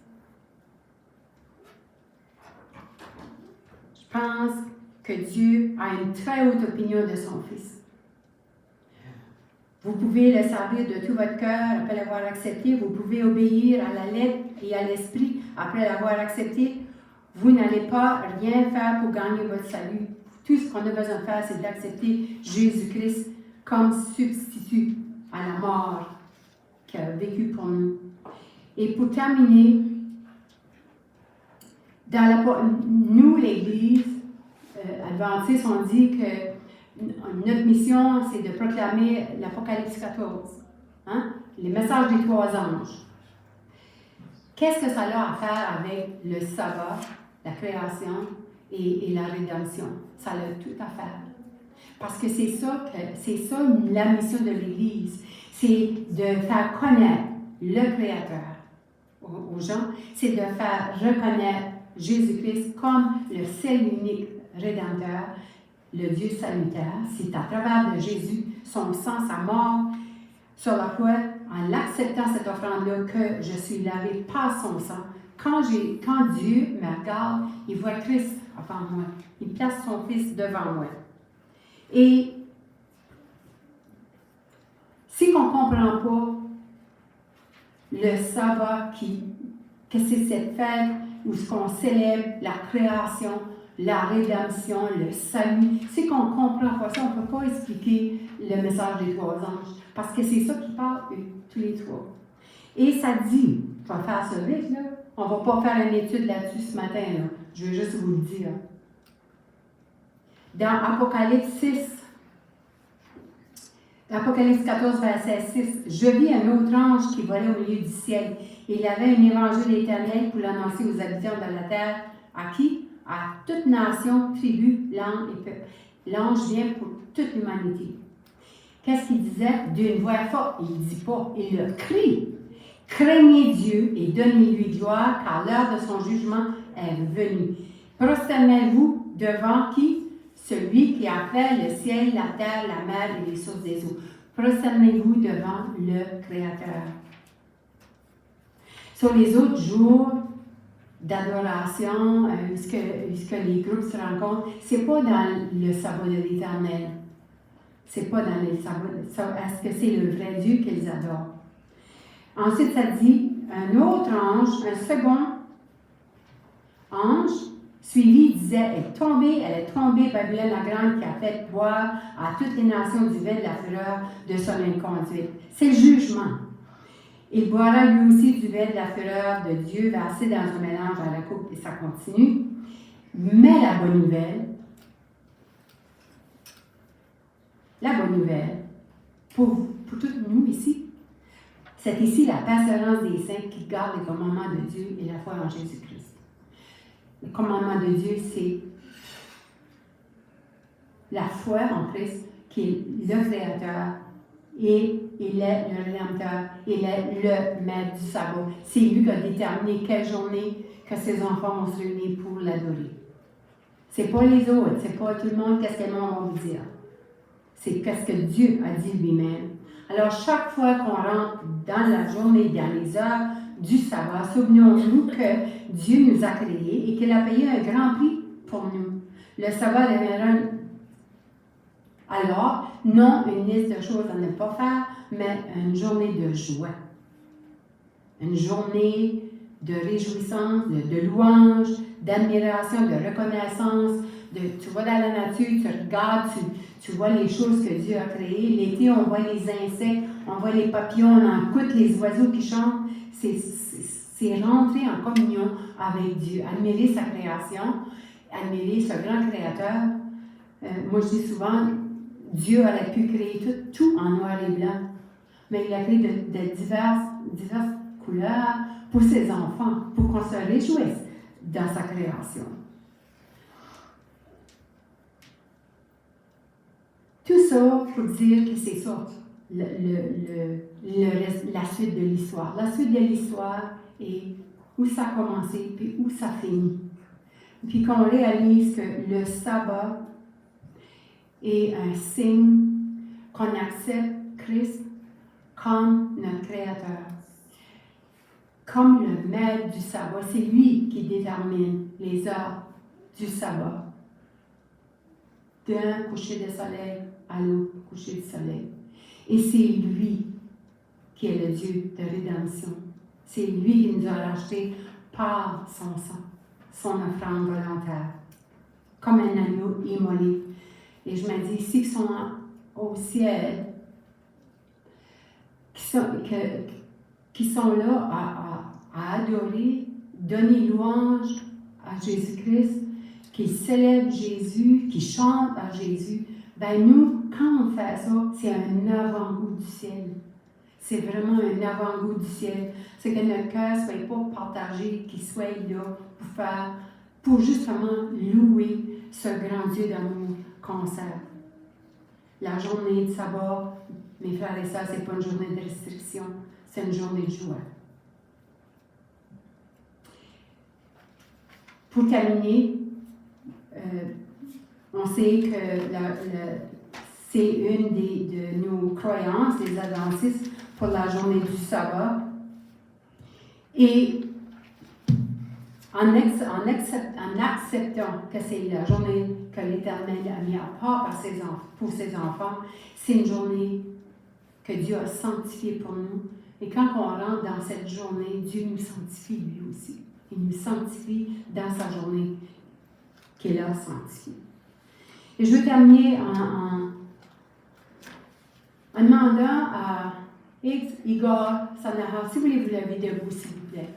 Je pense que Dieu a une très haute opinion de son Fils. Vous pouvez le servir de tout votre cœur après l'avoir accepté. Vous pouvez obéir à la lettre et à l'esprit après l'avoir accepté. Vous n'allez pas rien faire pour gagner votre salut. Tout ce qu'on a besoin de faire, c'est d'accepter Jésus-Christ comme substitut à la mort qu'il a vécu pour nous. Et pour terminer, nous, l'Église adventiste, on dit que notre mission, c'est de proclamer l'Apocalypse 14, hein? Les messages des 3 anges. Qu'est-ce que ça a à faire avec le sabbat, la création et la rédemption? Ça a tout à faire. Parce que c'est ça la mission de l'Église, c'est de faire connaître le Créateur aux gens, c'est de faire reconnaître Jésus-Christ comme le seul unique Rédempteur, le Dieu salutaire. C'est à travers de Jésus, son sang, sa mort sur la croix, en acceptant cette offrande-là, que je suis lavé par son sang. Quand Dieu me regarde, il voit Christ avant moi. Il place son Fils devant moi. Et si on ne comprend pas le sabbat que c'est cette fête où ce qu'on célèbre la création, la rédemption, le salut, si on ne comprend pas ça, on ne peut pas expliquer le message des 3 anges. Parce que c'est ça qui parle, tous les 3. Et ça dit, je vais faire ça vite, là. On ne va pas faire une étude là-dessus ce matin, là. Je veux juste vous le dire. Dans Apocalypse 14, verset 6, « Je vis un autre ange qui volait au milieu du ciel. Il avait un évangile éternel pour l'annoncer aux habitants de la terre. À qui? À toute nation, tribu, langue et peuple. L'ange vient pour toute l'humanité. » Qu'est-ce qu'il disait? D'une voix forte, il ne dit pas, il le crie. « Craignez Dieu et donnez-lui gloire, car l'heure de son jugement est venue. Prosternez-vous devant qui? Celui qui a fait le ciel, la terre, la mer et les sources des eaux. Prosternez-vous devant le Créateur. » Sur les autres jours d'adoration, ce que les groupes se rencontrent, ce n'est pas dans le sabbat de l'Éternel. C'est pas dans les sabbats. Est-ce que c'est le vrai Dieu qu'ils adorent? Ensuite, ça dit, un autre ange, un second ange, suivi, disait, elle est tombée, Babylone la grande, qui a fait boire à toutes les nations du vin de la fureur de son inconduite. C'est le jugement. Il boira lui aussi du vin de la fureur de Dieu versé dans un mélange à la coupe, et ça continue. Mais la bonne nouvelle, pour tous nous ici, c'est ici la persévérance des saints qui gardent les commandements de Dieu et la foi en Jésus-Christ. Le commandement de Dieu, c'est la foi en Christ, qui est le Créateur, et il est le Rédempteur, il est le Maître du sabbat. C'est lui qui a déterminé quelle journée que ses enfants vont se réunir pour l'adorer. C'est pas les autres, c'est pas tout le monde, qu'est-ce que le monde va vous dire. C'est qu'est-ce que Dieu a dit lui-même. Alors, chaque fois qu'on rentre dans la journée, dans les heures du sabbat, souvenons-nous que Dieu nous a créés et qu'il a payé un grand prix pour nous. Le sabbat deviendra alors non une liste de choses à ne pas faire, mais une journée de joie. Une journée de réjouissance, de louange, d'admiration, de reconnaissance. Tu vas dans la nature, tu regardes, tu vois les choses que Dieu a créées. L'été, on voit les insectes, on voit les papillons, on écoute les oiseaux qui chantent. C'est rentrer en communion avec Dieu, admirer sa création, admirer ce grand créateur. Moi, je dis souvent, Dieu aurait pu créer tout en noir et blanc, mais il a créé de diverses couleurs pour ses enfants, pour qu'on se réjouisse dans sa création. Tout ça pour dire que c'est ça, la suite de l'histoire. La suite de l'histoire est où ça a commencé, puis où ça finit. Puis qu'on réalise que le sabbat est un signe qu'on accepte Christ comme notre Créateur, comme le maître du sabbat. C'est lui qui détermine les heures du sabbat. D'un coucher de soleil à l'autre coucher de soleil. Et c'est lui qui est le Dieu de rédemption. C'est lui qui nous a rachetés par son sang, son offrande volontaire, comme un agneau immolé. Et je me dis, ceux qui sont au ciel, qui sont là à adorer, donner louange à Jésus-Christ, qui célèbrent Jésus, qui chantent à Jésus, ben nous, quand on fait ça, c'est un avant-goût du ciel. C'est vraiment un avant-goût du ciel. C'est que notre cœur ne soit pas partagé, qu'il soit là pour justement louer ce grand Dieu d'amour qu'on sert. La journée de sabbat, mes frères et sœurs, ce n'est pas une journée de restriction, c'est une journée de joie. Pour terminer, on sait que c'est une de nos croyances, des adventistes, pour la journée du sabbat. Et en acceptant que c'est la journée que l'Éternel a mis à part pour ses enfants, c'est une journée que Dieu a sanctifiée pour nous. Et quand on rentre dans cette journée, Dieu nous sanctifie lui aussi. Il nous sanctifie dans sa journée qu'il a sanctifiée. Et je veux terminer en demandant à Igor Sanaha, si vous voulez vous lever debout, s'il vous plaît.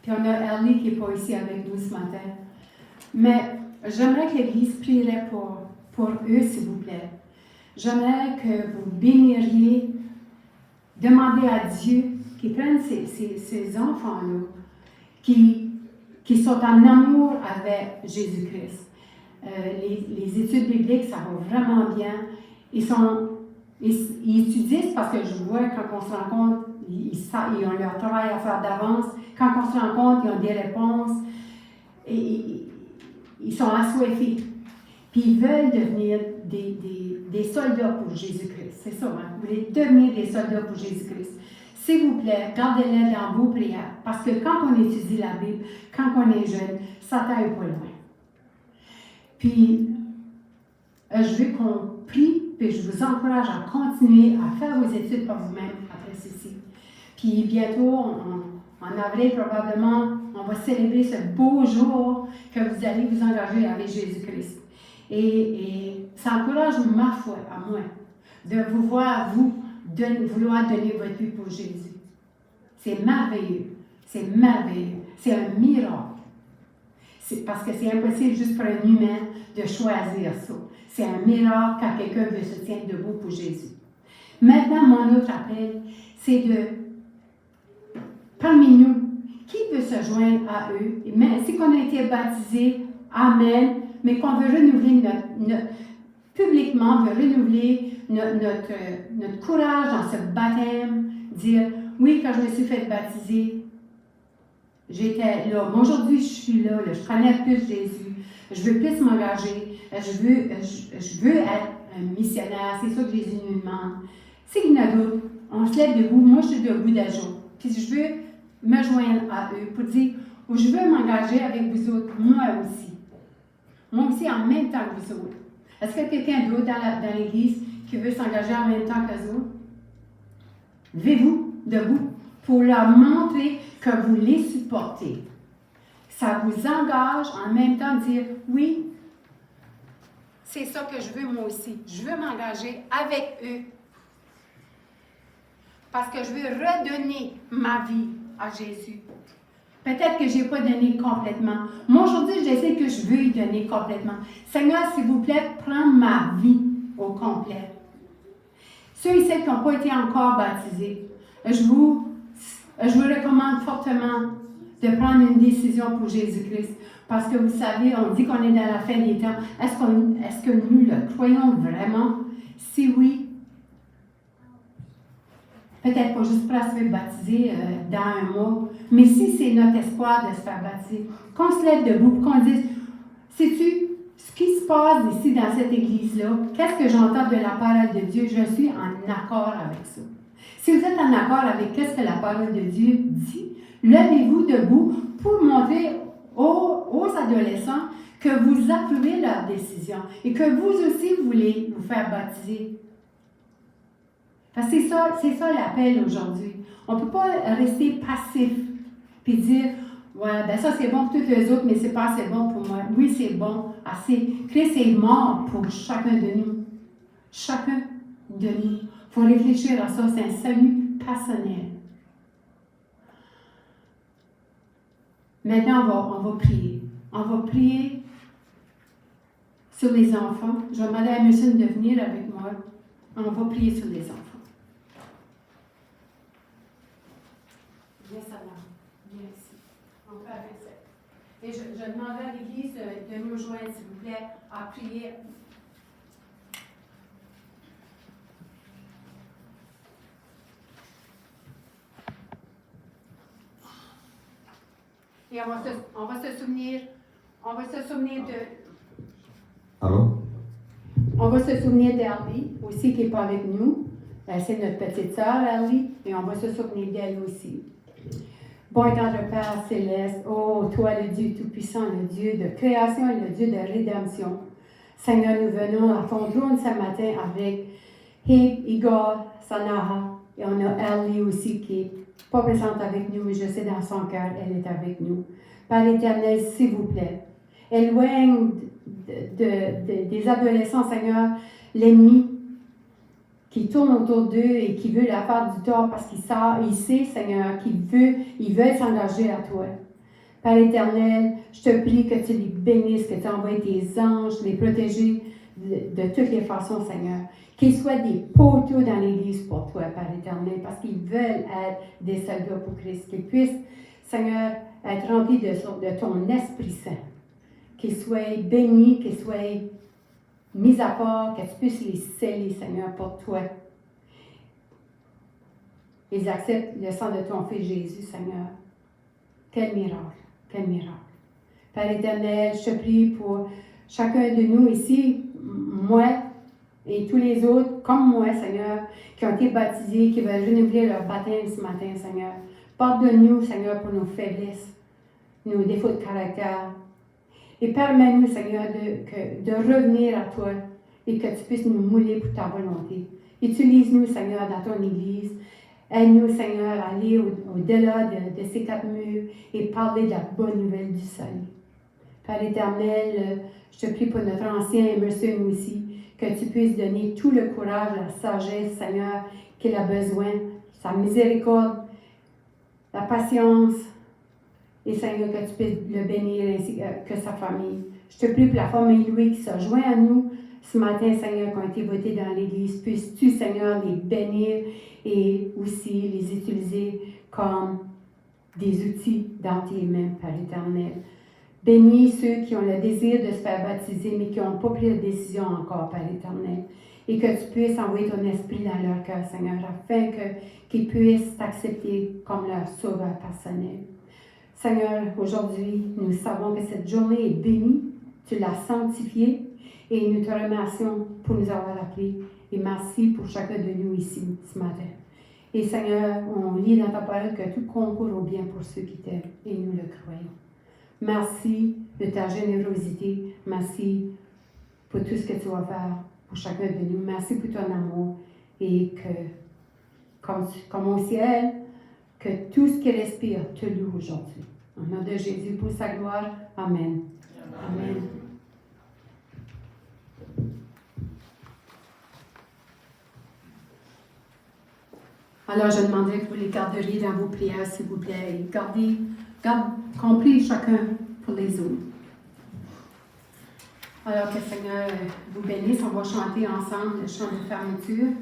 Puis on a Ernie qui n'est pas ici avec nous ce matin. Mais j'aimerais que l'Église prierait pour eux, s'il vous plaît. J'aimerais que vous béniriez, demandez à Dieu qu'il prenne ces enfants-là qui sont en amour avec Jésus-Christ. Les études bibliques, ça va vraiment bien. Ils étudient parce que je vois quand on se rend compte, ils ont leur travail à faire d'avance. Quand on se rend compte, ils ont des réponses. Et ils sont assoiffés. Puis ils veulent devenir des soldats pour Jésus-Christ. C'est ça, hein? Vous voulez devenir des soldats pour Jésus-Christ. S'il vous plaît, gardez-les dans vos prières. Parce que quand on étudie la Bible, quand on est jeune, Satan n'est pas loin. Puis, je veux qu'on prie, puis je vous encourage à continuer à faire vos études par vous-même après ceci. Puis bientôt, en avril probablement, on va célébrer ce beau jour que vous allez vous engager avec Jésus-Christ. Et ça encourage ma foi à moi de vous voir, vouloir donner votre vie pour Jésus. C'est merveilleux. C'est merveilleux. C'est un miracle. C'est parce que c'est impossible juste pour un humain de choisir ça. C'est un miracle quand quelqu'un veut se tenir debout pour Jésus. Maintenant, mon autre appel, c'est parmi nous, qui veut se joindre à eux? Mais si on a été baptisé, amen, mais qu'on veut renouveler publiquement, on veut renouveler notre courage dans ce baptême, dire, oui, quand je me suis fait baptiser, j'étais là. Mais aujourd'hui, je suis là, je connais plus Jésus, je veux plus m'engager, je veux être un missionnaire, c'est ça que Jésus nous demande. S'il y en a d'autres, on se lève debout, moi je suis debout d'agir, puis je veux me joindre à eux pour dire, je veux m'engager avec vous autres, moi aussi en même temps que vous autres. Est-ce qu'il y a quelqu'un d'autre dans l'Église qui veut s'engager en même temps que vous autres? Levez-vous debout pour leur montrer que vous les supportez. Ça vous engage en même temps de dire, oui, c'est ça que je veux moi aussi. Je veux m'engager avec eux. Parce que je veux redonner ma vie à Jésus. Peut-être que je n'ai pas donné complètement. Moi, aujourd'hui, je sais que je veux y donner complètement. Seigneur, s'il vous plaît, prends ma vie au complet. Ceux et celles qui n'ont pas été encore baptisés, je vous recommande fortement de prendre une décision pour Jésus-Christ. Parce que vous savez, on dit qu'on est dans la fin des temps. Est-ce que nous le croyons vraiment? Si oui, peut-être pas juste pour se faire baptiser dans un mois, mais si c'est notre espoir de se faire baptiser, qu'on se lève debout, qu'on dise, sais-tu ce qui se passe ici dans cette église-là? Qu'est-ce que j'entends de la parole de Dieu? Je suis en accord avec ça. Si vous êtes en accord avec ce que la parole de Dieu dit, levez-vous debout pour montrer aux adolescents que vous approuvez leur décision et que vous aussi voulez vous faire baptiser. Parce que c'est ça l'appel aujourd'hui. On ne peut pas rester passif et dire, ouais, ben ça c'est bon pour tous les autres, mais c'est pas assez bon pour moi. Oui, c'est bon, assez. Christ est mort pour chacun de nous. Chacun de nous. Il faut réfléchir à ça, c'est un salut personnel. Maintenant, on va prier. On va prier sur les enfants. Je vais demander à Emerson de venir avec moi. On va prier sur les enfants. Viens, Salam. Viens ici. On peut avancer. Et je demanderai à l'Église de nous joindre, s'il vous plaît, à prier. Et on va se souvenir de... Allô? On va se souvenir d'Herlie aussi, qui n'est pas avec nous. C'est notre petite sœur, Herlie, et on va se souvenir d'elle aussi. Bon et tendre Père céleste, oh, toi, le Dieu Tout-Puissant, le Dieu de création et le Dieu de rédemption. Seigneur, nous venons à ton trône ce matin avec Hib, Igor, Sanaha, et on a Herlie aussi qui n'est pas présente avec nous, mais je sais dans son cœur, elle est avec nous. Père éternel, s'il vous plaît, éloigne des adolescents, Seigneur, l'ennemi qui tourne autour d'eux et qui veut leur faire du tort parce il sait, Seigneur, qu'ils veulent s'engager à toi. Père éternel, je te prie que tu les bénisses, que tu envoies tes anges, les protéger de toutes les façons, Seigneur. Qu'ils soient des poteaux dans l'Église pour toi, Père éternel, parce qu'ils veulent être des soldats pour Christ. Qu'ils puissent, Seigneur, être remplis de ton Esprit Saint. Qu'ils soient bénis, qu'ils soient mis à part, que tu puisses les sceller, Seigneur, pour toi. Ils acceptent le sang de ton Fils Jésus, Seigneur. Quel miracle, quel miracle. Père éternel, je te prie pour chacun de nous ici, moi et tous les autres, comme moi, Seigneur, qui ont été baptisés, qui veulent renouveler leur baptême ce matin, Seigneur. Pardonne-nous, Seigneur, pour nos faiblesses, nos défauts de caractère. Et permets-nous, Seigneur, de revenir à toi et que tu puisses nous mouler pour ta volonté. Utilise-nous, Seigneur, dans ton Église. Aide-nous, Seigneur, à aller au-delà de ces 4 murs et parler de la bonne nouvelle du salut. Père éternel, je te prie pour notre ancien Emerson aussi, que tu puisses donner tout le courage, la sagesse, Seigneur, qu'il a besoin, sa miséricorde, la patience, et Seigneur, que tu puisses le bénir ainsi que sa famille. Je te prie pour la famille Louis qui se joint à nous ce matin, Seigneur, qui ont été votés dans l'Église. Puisses-tu, Seigneur, les bénir et aussi les utiliser comme des outils dans tes mains, Père éternel. Bénis ceux qui ont le désir de se faire baptiser, mais qui n'ont pas pris la décision encore, Père éternel. Et que tu puisses envoyer ton esprit dans leur cœur, Seigneur, afin qu'ils puissent t'accepter comme leur sauveur personnel. Seigneur, aujourd'hui, nous savons que cette journée est bénie, tu l'as sanctifiée et nous te remercions pour nous avoir appelés et merci pour chacun de nous ici ce matin. Et Seigneur, on lit dans ta parole que tout concourt au bien pour ceux qui t'aiment et nous le croyons. Merci de ta générosité, merci pour tout ce que tu vas faire pour chacun de nous. Merci pour ton amour et que, comme au ciel, que tout ce qui respire te loue aujourd'hui. Au nom de Jésus, pour sa gloire. Amen. Amen. Alors, je demanderai que vous les garderiez dans vos prières, s'il vous plaît, et gardez compris chacun pour les autres. Alors que le Seigneur vous bénisse, on va chanter ensemble le chant de fermeture.